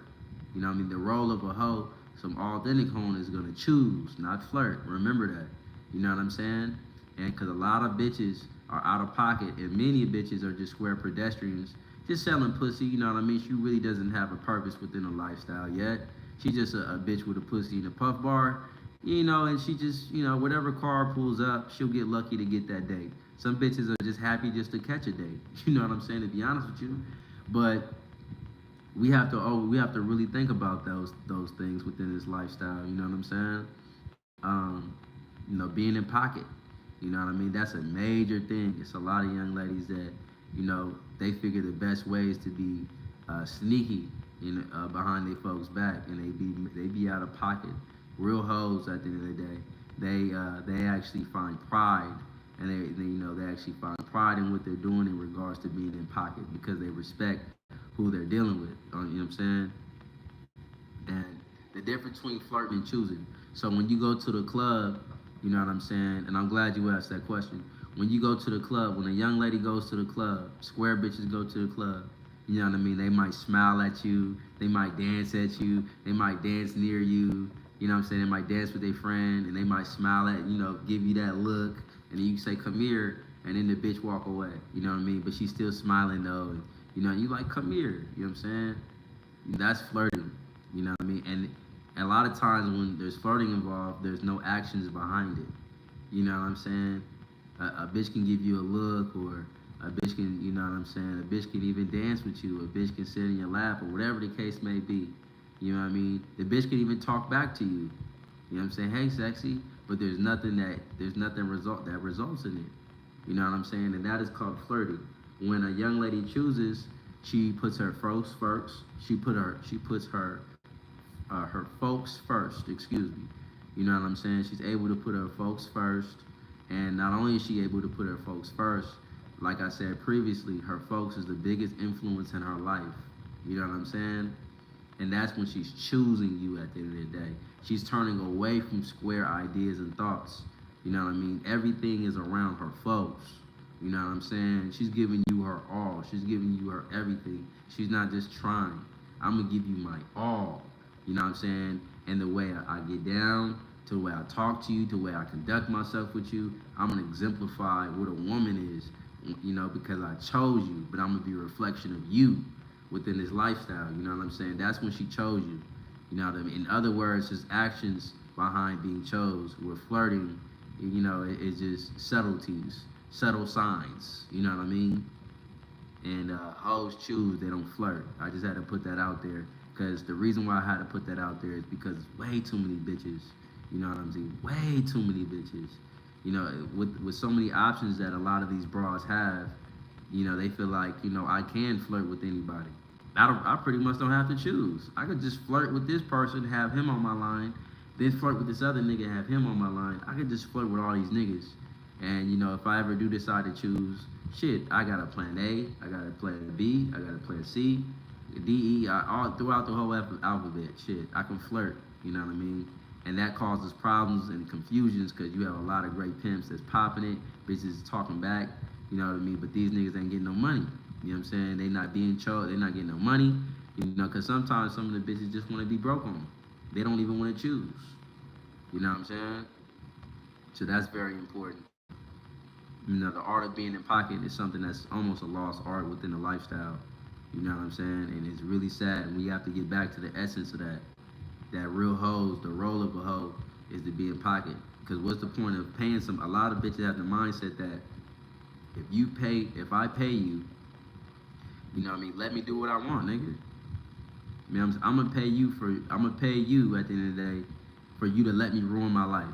You know what I mean? The role of a hoe, some authentic hoe is going to choose, not flirt. Remember that. You know what I'm saying? And because a lot of bitches are out of pocket, and many bitches are just square pedestrians, just selling pussy, you know what I mean? She really doesn't have a purpose within a lifestyle yet. She's just a bitch with a pussy and a puff bar, you know, and she just, you know, whatever car pulls up, she'll get lucky to get that date. Some bitches are just happy just to catch a date. You know what I'm saying, to be honest with you. But we have to really think about those things within this lifestyle, you know what I'm saying? You know, being in pocket. You know what I mean? That's a major thing. It's a lot of young ladies that, you know, they figure the best way is to be sneaky, behind their folks' back, and they be out of pocket. Real hoes at the end of the day, they actually find pride, and they actually find pride in what they're doing in regards to being in pocket because they respect who they're dealing with. You know what I'm saying? And the difference between flirting and choosing. So when you go to the club, you know what I'm saying? And I'm glad you asked that question. When you go to the club, when a young lady goes to the club, square bitches go to the club, you know what I mean? They might smile at you. They might dance at you. They might dance near you. You know what I'm saying? They might dance with their friend, and they might smile at, give you that look, and then you say, "Come here," and then the bitch walk away. You know what I mean? But she's still smiling though, and you like, "Come here." You know what I'm saying? That's flirting. You know what I mean? And a lot of times when there's flirting involved, there's no actions behind it. You know what I'm saying? A bitch can give you a look, or a bitch can, you know what I'm saying? A bitch can even dance with you. A bitch can sit in your lap, or whatever the case may be. You know what I mean? The bitch can even talk back to you. You know what I'm saying? "Hey, sexy," but there's nothing that results in it. You know what I'm saying? And that is called flirting. When a young lady chooses, she puts her folks first. She puts her folks first. Excuse me. You know what I'm saying? She's able to put her folks first, and not only is she able to put her folks first, like I said previously, her folks is the biggest influence in her life. You know what I'm saying? And that's when she's choosing you at the end of the day. She's turning away from square ideas and thoughts. You know what I mean? Everything is around her folks. You know what I'm saying? She's giving you her all. She's giving you her everything. She's not just trying. I'm going to give you my all. You know what I'm saying? And the way I get down, to the way I talk to you, to the way I conduct myself with you, I'm going to exemplify what a woman is, because I chose you, but I'm going to be a reflection of you within this lifestyle. You know what I'm saying? That's when she chose you. You know what I mean? In other words, just actions behind being chose. With flirting, it's just subtleties, subtle signs. You know what I mean? And hoes choose, they don't flirt. I just had to put that out there, because the reason why I had to put that out there is because way too many bitches. You know what I'm saying? Way too many bitches. With so many options that a lot of these bras have, they feel like, I can flirt with anybody. I pretty much don't have to choose. I could just flirt with this person, have him on my line, then flirt with this other nigga, have him on my line. I could just flirt with all these niggas. And, if I ever do decide to choose, shit, I got a plan A, I got a plan B, I got a plan C, D, E, all throughout the whole alphabet. Shit, I can flirt, you know what I mean? And that causes problems and confusions, because you have a lot of great pimps that's popping it, bitches talking back, you know what I mean? But these niggas ain't getting no money. You know what I'm saying? They not being chose, they not getting no money, because sometimes some of the bitches just want to be broke on them. They don't even want to choose. You know what I'm saying? So that's very important. The art of being in pocket is something that's almost a lost art within the lifestyle. You know what I'm saying? And it's really sad, and we have to get back to the essence of that. That real hoes, the role of a hoe is to be in pocket. Because what's the point of paying a lot of bitches have the mindset that if I pay you, you know what I mean, let me do what I want, nigga. I mean, I'm gonna pay you at the end of the day for you to let me ruin my life.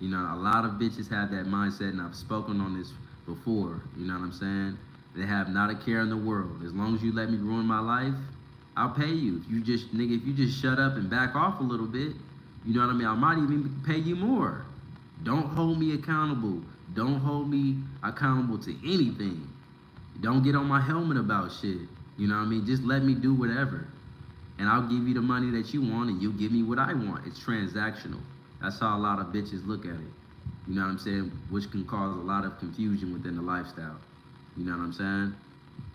A lot of bitches have that mindset, and I've spoken on this before. You know what I'm saying? They have not a care in the world. As long as you let me ruin my life, I'll pay you. If you just shut up and back off a little bit, you know what I mean? I might even pay you more. Don't hold me accountable. Don't hold me accountable to anything. Don't get on my helmet about shit. You know what I mean? Just let me do whatever. And I'll give you the money that you want, and you'll give me what I want. It's transactional. That's how a lot of bitches look at it. You know what I'm saying? Which can cause a lot of confusion within the lifestyle. You know what I'm saying?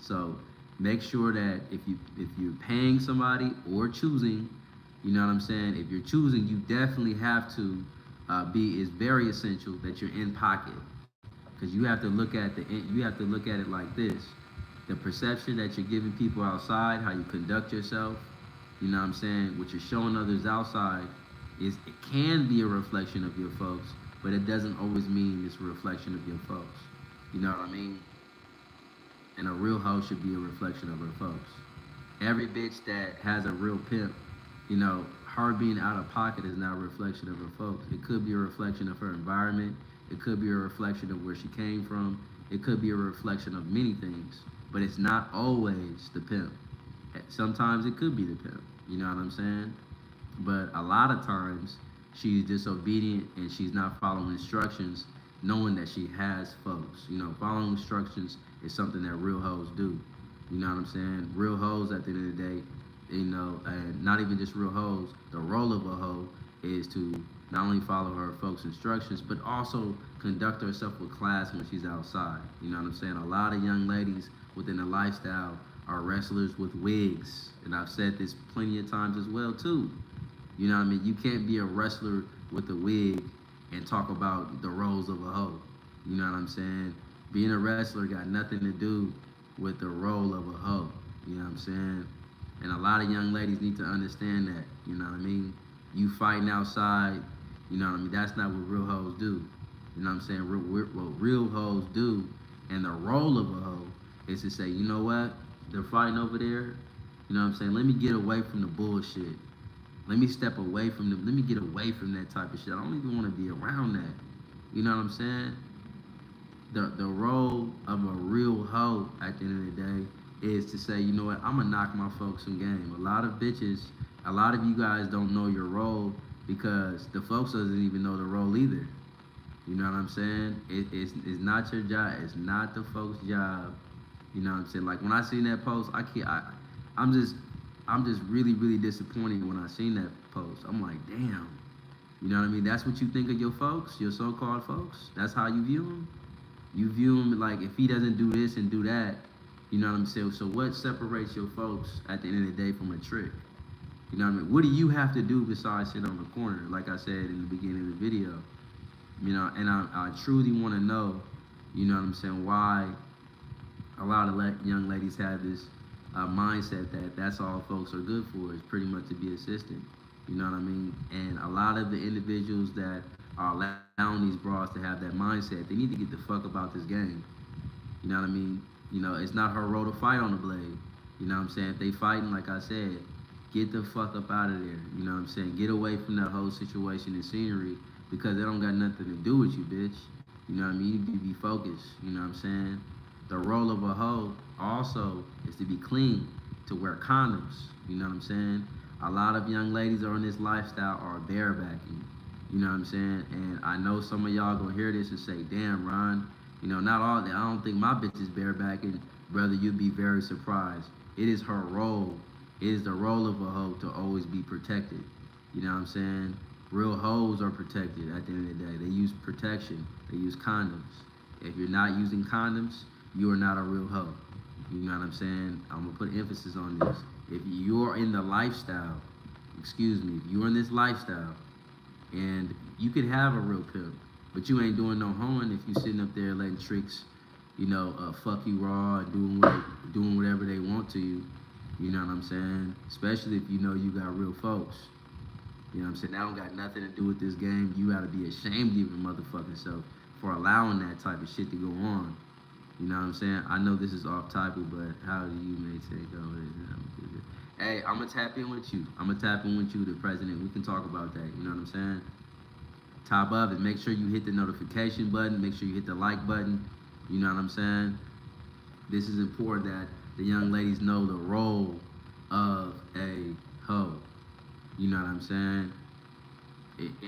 So make sure that if you're paying somebody or choosing, you know what I'm saying? If you're choosing, you definitely have to it's very essential that you're in pocket. Because you have to look at it like this: the perception that you're giving people outside, how you conduct yourself, you know what I'm saying, what you're showing others outside, it can be a reflection of your folks, but it doesn't always mean it's a reflection of your folks. You know what I mean? And a real hoe should be a reflection of her folks. Every bitch that has a real pimp, her being out of pocket is not a reflection of her folks. It could be a reflection of her environment. It could be a reflection of where she came from. It could be a reflection of many things, but it's not always the pimp. Sometimes it could be the pimp, you know what I'm saying? But a lot of times she's disobedient and she's not following instructions, knowing that she has folks. Following instructions is something that real hoes do. You know what I'm saying? Real hoes at the end of the day, and not even just real hoes, the role of a hoe is to not only follow her folks' instructions, but also conduct herself with class when she's outside. You know what I'm saying? A lot of young ladies within the lifestyle are wrestlers with wigs. And I've said this plenty of times as well too. You know what I mean? You can't be a wrestler with a wig and talk about the roles of a hoe. You know what I'm saying? Being a wrestler got nothing to do with the role of a hoe. You know what I'm saying? And a lot of young ladies need to understand that. You know what I mean? You fighting outside, you know what I mean? That's not what real hoes do. You know what I'm saying? What real hoes do, and the role of a hoe is to say, you know what? They're fighting over there. You know what I'm saying? Let me get away from the bullshit. Let me step away from them. Let me get away from that type of shit. I don't even want to be around that. You know what I'm saying? The role of a real hoe at the end of the day is to say, you know what, I'm gonna knock my folks some game. A lot of bitches, a lot of you guys don't know your role because the folks doesn't even know the role either. You know what I'm saying? It's not your job. It's not the folks' job. You know what I'm saying? Like when I seen that post, I'm just really, really disappointed when I seen that post. I'm like, damn. You know what I mean? That's what you think of your folks, your so-called folks? That's how you view them? You view him like if he doesn't do this and do that, you know what I'm saying? So what separates your folks at the end of the day from a trick? You know what I mean? What do you have to do besides sit on the corner, like I said in the beginning of the video? You know, and I truly want to know, you know what I'm saying, why a lot of young ladies have this mindset that that's all folks are good for, is pretty much to be assistant. You know what I mean? And a lot of the individuals that are allowing these bras to have that mindset, they need to get the fuck about this game. You know what I mean? You know, it's not her role to fight on the blade. You know what I'm saying? If they fighting, like I said, get the fuck up out of there. You know what I'm saying? Get away from that whole situation and scenery because they don't got nothing to do with you, bitch. You know what I mean? You need to be focused. You know what I'm saying? The role of a hoe also is to be clean, to wear condoms. You know what I'm saying? A lot of young ladies are in this lifestyle are barebacking. You know what I'm saying? And I know some of y'all gonna hear this and say, damn, Ron, you know, not all that. I don't think my bitch is barebacking. Brother, you'd be very surprised. It is her role. It is the role of a hoe to always be protected. You know what I'm saying? Real hoes are protected at the end of the day. They use protection. They use condoms. If you're not using condoms, you are not a real hoe. You know what I'm saying? I'm gonna put emphasis on this. If you're in the lifestyle, if you're in this lifestyle, and you could have a real pimp, but you ain't doing no hoeing if you sitting up there letting tricks, you know, fuck you raw and doing whatever they want to you. You know what I'm saying? Especially if you know you got real folks. You know what I'm saying? That don't got nothing to do with this game. You gotta be ashamed of your motherfucking self for allowing that type of shit to go on. You know what I'm saying? I know this is off topic, but how do you maintain going? Hey, I'm gonna tap in with you. I'm gonna tap in with you, the president. We can talk about that. You know what I'm saying? Top of it, make sure you hit the notification button. Make sure you hit the like button. You know what I'm saying? This is important that the young ladies know the role of a hoe. You know what I'm saying?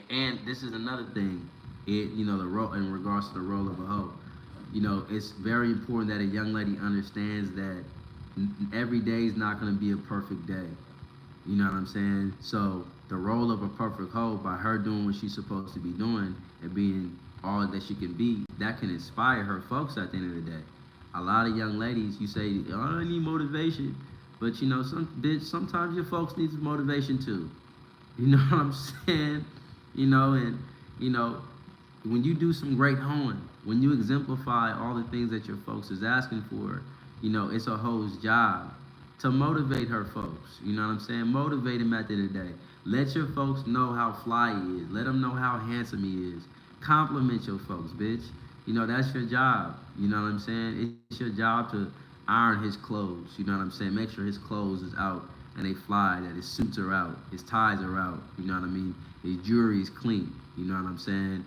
And this is another thing. You know, the role in regards to the role of a hoe. You know, it's very important that a young lady understands that every day is not going to be a perfect day. You know what I'm saying? So the role of a perfect hoe, by her doing what she's supposed to be doing and being all that she can be, that can inspire her folks at the end of the day. A lot of young ladies, you say, oh, I need motivation. But you know, sometimes your folks need some motivation too. You know what I'm saying? You know, and you know, when you do some great hoeing, when you exemplify all the things that your folks is asking for, you know, it's a hoe's job to motivate her folks. You know what I'm saying? Motivate him at the end of the day. Let your folks know how fly he is. Let them know how handsome he is. Compliment your folks, bitch. You know, that's your job. You know what I'm saying? It's your job to iron his clothes. You know what I'm saying? Make sure his clothes is out and they fly, that his suits are out, his ties are out. You know what I mean? His jewelry is clean. You know what I'm saying?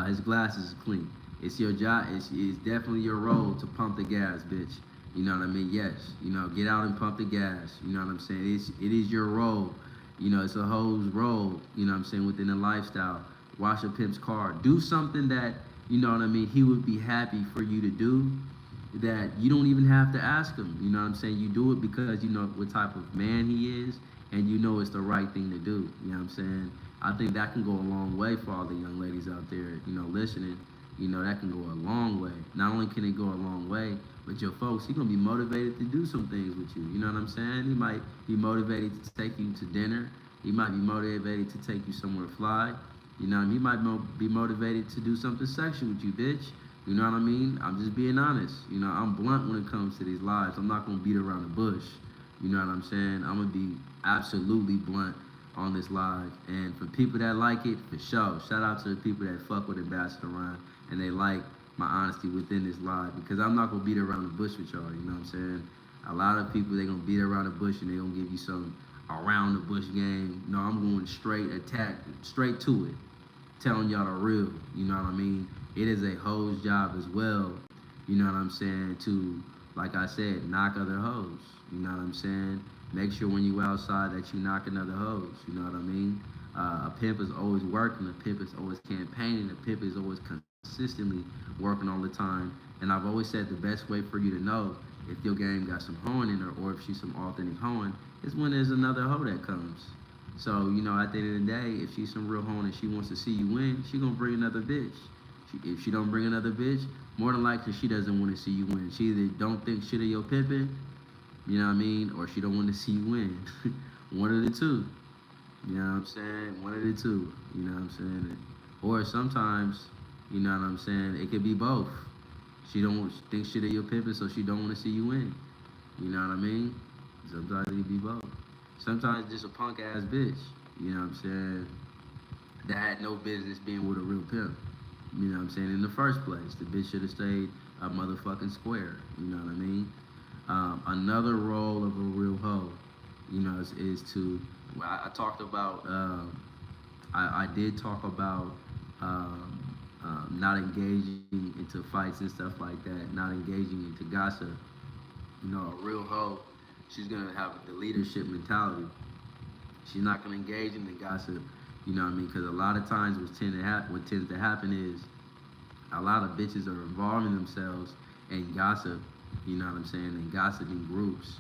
His glasses is clean. It's your job. It's definitely your role to pump the gas, bitch. You know what I mean? Yes. You know, get out and pump the gas. You know what I'm saying? It is your role. You know, it's a hoe's role, you know what I'm saying, within the lifestyle. Wash a pimp's car. Do something that, you know what I mean, he would be happy for you to do, that you don't even have to ask him. You know what I'm saying? You do it because you know what type of man he is, and you know it's the right thing to do. You know what I'm saying? I think that can go a long way for all the young ladies out there, you know, listening. You know, that can go a long way. Not only can it go a long way, But your folks, he gonna be motivated to do some things with you. You know what I'm saying? He might be motivated to take you to dinner. He might be motivated to take you somewhere fly. You know, he might be motivated to do something sexual with you, bitch. You know what I mean? I'm just being honest. You know, I'm blunt when it comes to these lives. I'm not gonna beat around the bush. You know what I'm saying? I'm gonna be absolutely blunt on this live. And for people that like it, for sure. Shout out to the people that fuck with Ambassador Ryan and they like my honesty within this live, because I'm not gonna beat around the bush with y'all, you know what I'm saying? A lot of people, they gonna beat around the bush and they gonna give you some around the bush game. No, I'm going straight attack, straight to it, telling y'all the real, you know what I mean? It is a hoe's job as well, you know what I'm saying, to, like I said, knock other hoes, you know what I'm saying? Make sure when you outside that you knocking other hoes, you know what I mean? A pimp is always working, a pimp is always campaigning, a pimp is always consistently working all the time. And I've always said the best way for you to know if your game got some hoeing in her or if she's some authentic hoeing is when there's another hoe that comes. So, you know, at the end of the day, if she's some real hoeing and she wants to see you win, she gonna bring another bitch. If she don't bring another bitch, more than likely she doesn't want to see you win. She either don't think shit of your pimping, you know what I mean, or she don't want to see you win. One of the two. You know what I'm saying? One of the two. You know what I'm saying? Or sometimes, you know what I'm saying, it could be both. She don't think shit of your pimping, so she don't want to see you win. You know what I mean? Sometimes it could be both. Sometimes just a punk ass bitch. You know what I'm saying? That had no business being with a real pimp. You know what I'm saying? In the first place, the bitch should have stayed a motherfucking square. You know what I mean? Another role of a real hoe, you know, is to. I talked about. I did talk about not engaging into fights and stuff like that, not engaging into gossip. You know, a real hoe, she's gonna have the leadership mentality. She's not gonna engage in the gossip. You know what I mean? Because a lot of times what tends to happen is a lot of bitches are involving themselves in gossip, you know what I'm saying, in gossiping groups,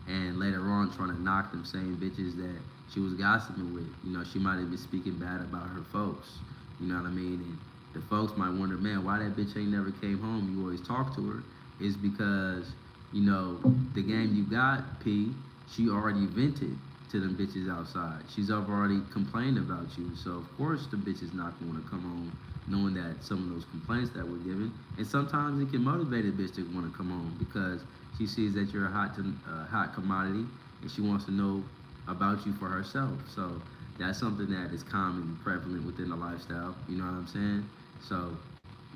and later on trying to knock them same bitches that she was gossiping with. You know, she might have been speaking bad about her folks, you know what I mean, and the folks might wonder, man, why that bitch ain't never came home, you always talk to her. It's because, you know, the game you got, P, she already vented to them bitches outside. She's already complained about you, so of course the bitch is not going to come home knowing that some of those complaints that were given, and sometimes it can motivate a bitch to want to come home because she sees that you're a hot commodity and she wants to know about you for herself. So that's something that is common and prevalent within the lifestyle, you know what I'm saying? So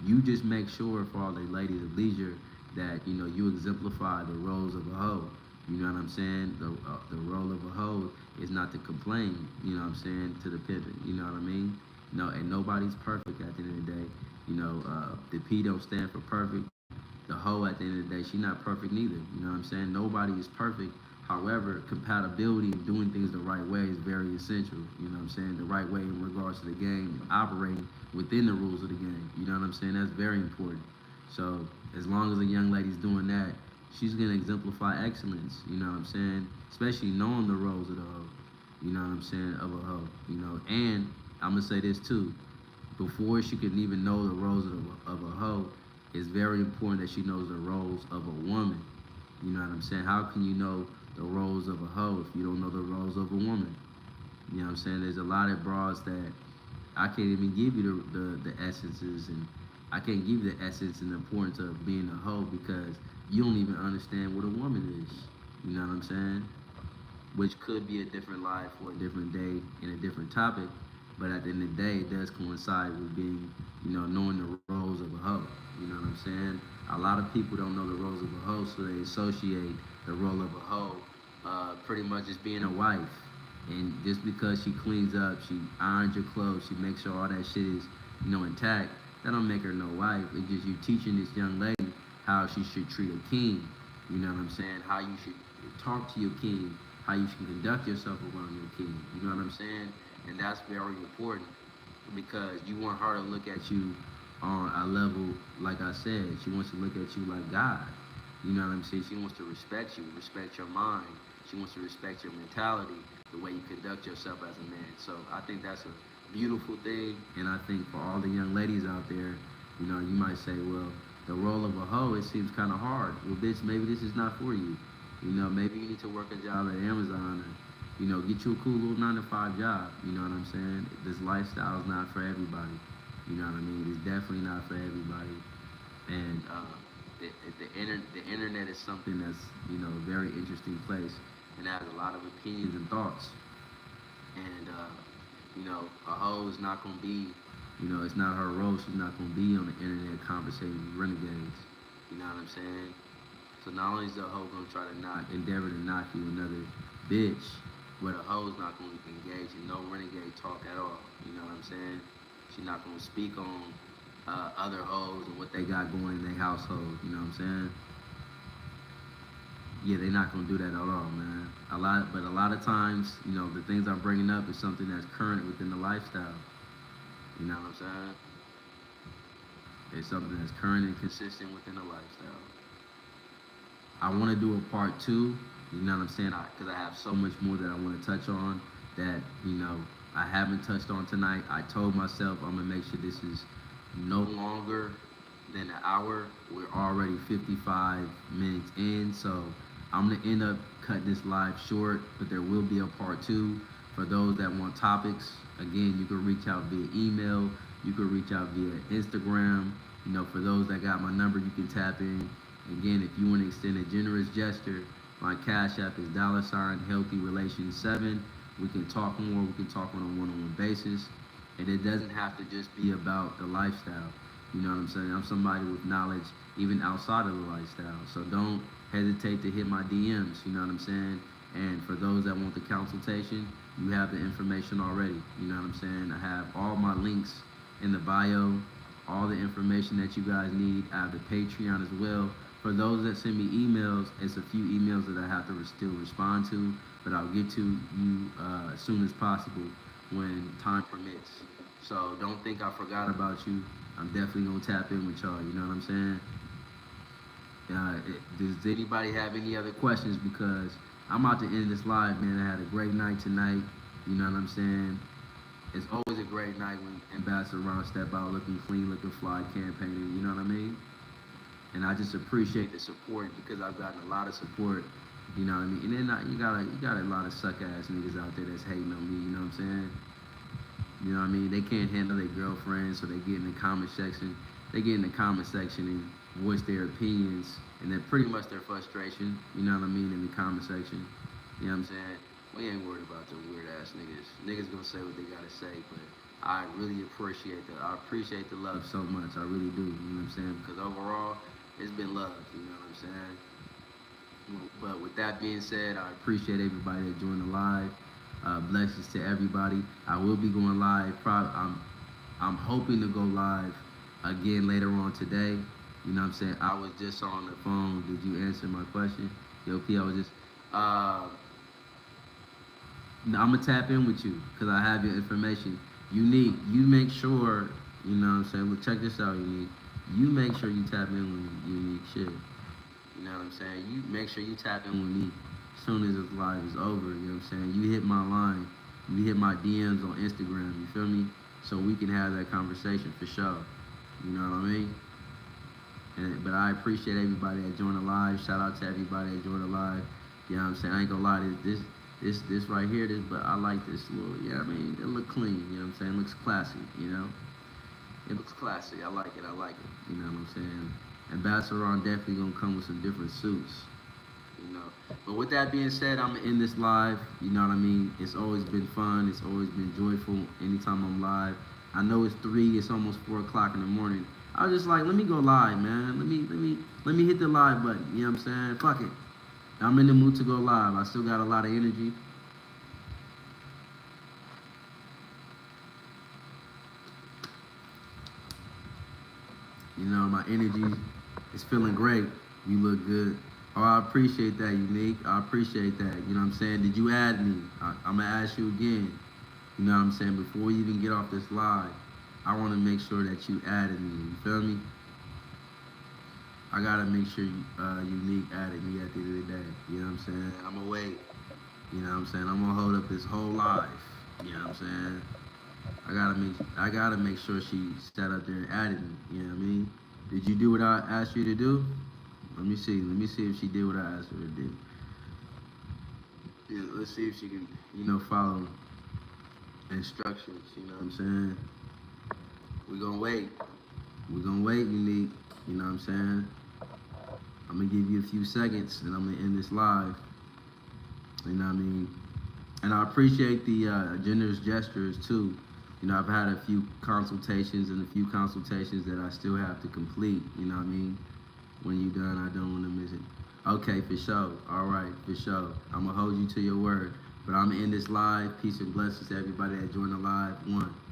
you just make sure for all the ladies of leisure that, you know, you exemplify the roles of a hoe. You know what I'm saying? The role of a hoe is not to complain, you know what I'm saying, to the pivot, you know what I mean? No, and nobody's perfect at the end of the day. You know, the P don't stand for perfect. The hoe at the end of the day, she not perfect neither. You know what I'm saying? Nobody is perfect. However, compatibility and doing things the right way is very essential. You know what I'm saying? The right way in regards to the game and operating within the rules of the game. You know what I'm saying? That's very important. So as long as a young lady's doing that, she's gonna exemplify excellence. You know what I'm saying? Especially knowing the roles of the hoe. You know what I'm saying? Of a hoe. You know, and I'm gonna say this too. Before she can even know the roles of a hoe, it's very important that she knows the roles of a woman. You know what I'm saying? How can you know the roles of a hoe if you don't know the roles of a woman? You know what I'm saying? There's a lot of broads that I can't even give you the essences, and I can't give you the essence and the importance of being a hoe because you don't even understand what a woman is. You know what I'm saying? Which could be a different life or a different day and a different topic, but at the end of the day, it does coincide with being, you know, knowing the roles of a hoe. You know what I'm saying? A lot of people don't know the roles of a hoe, so they associate the role of a hoe pretty much as being a wife. And just because she cleans up, she irons your clothes, she makes sure all that shit is, you know, intact, that don't make her no wife. It's just you teaching this young lady how she should treat a king. You know what I'm saying? How you should talk to your king, how you should conduct yourself around your king. You know what I'm saying? And that's very important because you want her to look at you on a level, like I said, she wants to look at you like God. You know what I'm saying? She wants to respect you, respect your mind. She wants to respect your mentality, the way you conduct yourself as a man. So I think that's a beautiful thing. And I think for all the young ladies out there, you know, you might say, well, the role of a hoe, it seems kind of hard. Well, bitch, maybe this is not for you. You know, maybe you need to work a job at Amazon, or get you a cool little 9 to 5 job. You know what I'm saying? This lifestyle is not for everybody. You know what I mean? It's definitely not for everybody. And the internet is something that's a very interesting place and has a lot of opinions and thoughts. And a hoe is not gonna be, it's not her role. She's not gonna be on the internet conversating with renegades. You know what I'm saying? So not only is the hoe gonna try to endeavor to knock you another bitch, but a hoe's not gonna engage in no renegade talk at all. You know what I'm saying? She's not gonna speak on other hoes and what they got going in their household. You know what I'm saying? Yeah, they're not gonna do that at all, man. But a lot of times, the things I'm bringing up is something that's current within the lifestyle. You know what I'm saying? It's something that's current and consistent within the lifestyle. I want to do a part two. You know what I'm saying? Because I have so much more that I want to touch on that I haven't touched on tonight. I told myself I'm gonna make sure this is no longer than an hour. We're already 55 minutes in, so I'm gonna end up cutting this live short, but there will be a part two for those that want topics. Again, you can reach out via email, you can reach out via Instagram. For those that got my number, you can tap in. Again, if you want to extend a generous gesture, my Cash App is $HealthyRelations7. We can talk more, we can talk on a one-on-one basis. And it doesn't have to just be about the lifestyle. You know what I'm saying? I'm somebody with knowledge even outside of the lifestyle. So don't hesitate to hit my DMs, you know what I'm saying? And for those that want the consultation, you have the information already. You know what I'm saying? I have all my links in the bio, all the information that you guys need. I have the Patreon as well. For those that send me emails, it's a few emails that I have to still respond to, but I'll get to you as soon as possible when time permits. So don't think I forgot about you. I'm definitely gonna tap in with y'all, you know what I'm saying? Does anybody have any other questions? Because I'm about to end this live, man. I had a great night tonight, you know what I'm saying? It's always a great night when Ambassador Ron step out looking clean, looking fly, campaigning, you know what I mean? And I just appreciate the support because I've gotten a lot of support, you know what I mean? And then you got a lot of suck-ass niggas out there that's hating on me, you know what I'm saying? You know what I mean? They can't handle their girlfriends, so they get in the comment section. They get in the comment section and voice their opinions, and then pretty much their frustration, you know what I mean, in the comment section. You know what I'm saying? We ain't worried about the weird-ass niggas. Niggas gonna say what they gotta say, but I really appreciate that. I appreciate the love so much. I really do, you know what I'm saying? Because overall, it's been love, you know what I'm saying? But with that being said, I appreciate everybody that joined the live. Blessings to everybody. I will be going live. I'm hoping to go live again later on today. You know what I'm saying? I was just on the phone. Did you answer my question? Yo, P, I was just... No, I'm going to tap in with you because I have your information. Unique, you make sure, you know what I'm saying? Well, check this out, Unique. You make sure you tap in with Unique shit. You know what I'm saying? You make sure you tap in with me as soon as this live is over, you know what I'm saying? You hit my line, you hit my DMs on Instagram, you feel me? So we can have that conversation for sure. You know what I mean? But I appreciate everybody that joined the live. Shout out to everybody that joined the live. You know what I'm saying? I ain't gonna lie, this right here, but I like this little, you know what I mean? It look clean, you know what I'm saying? It looks classy, you know? It looks classy. I like it. You know what I'm saying? Ambassador Ron definitely gonna come with some different suits. You know. But with that being said, I'm gonna end this live. You know what I mean? It's always been fun. It's always been joyful anytime I'm live. I know it's 3, it's almost 4 o'clock in the morning. I was just like, let me go live, man. Let me hit the live button. You know what I'm saying? Fuck it. I'm in the mood to go live. I still got a lot of energy. You know, my energy is feeling great. You look good. Oh, I appreciate that, Unique. I appreciate that. You know what I'm saying? Did you add me? I'm going to ask you again. You know what I'm saying? Before we even get off this live, I want to make sure that you added me. You feel me? I got to make sure Unique added me at the end of the day. You know what I'm saying? I'm going to wait. You know what I'm saying? I'm going to hold up this whole live. You know what I'm saying? I gotta make sure she sat up there and added me, you know what I mean? Did you do what I asked you to do? Let me see. Let me see if she did what I asked her to do. Yeah, let's see if she can, follow instructions. You know what I'm saying? We're gonna wait. We're gonna wait, Unique. You know what I'm saying? I'm gonna give you a few seconds and I'm gonna end this live. You know what I mean? And I appreciate the generous gestures too. I've had a few consultations and a few consultations that I still have to complete. You know what I mean? When you're done, I don't want to miss it. Okay, for sure. All right, for sure. I'm gonna hold you to your word. But I'm gonna end this live. Peace and blessings to everybody that joined the live. One.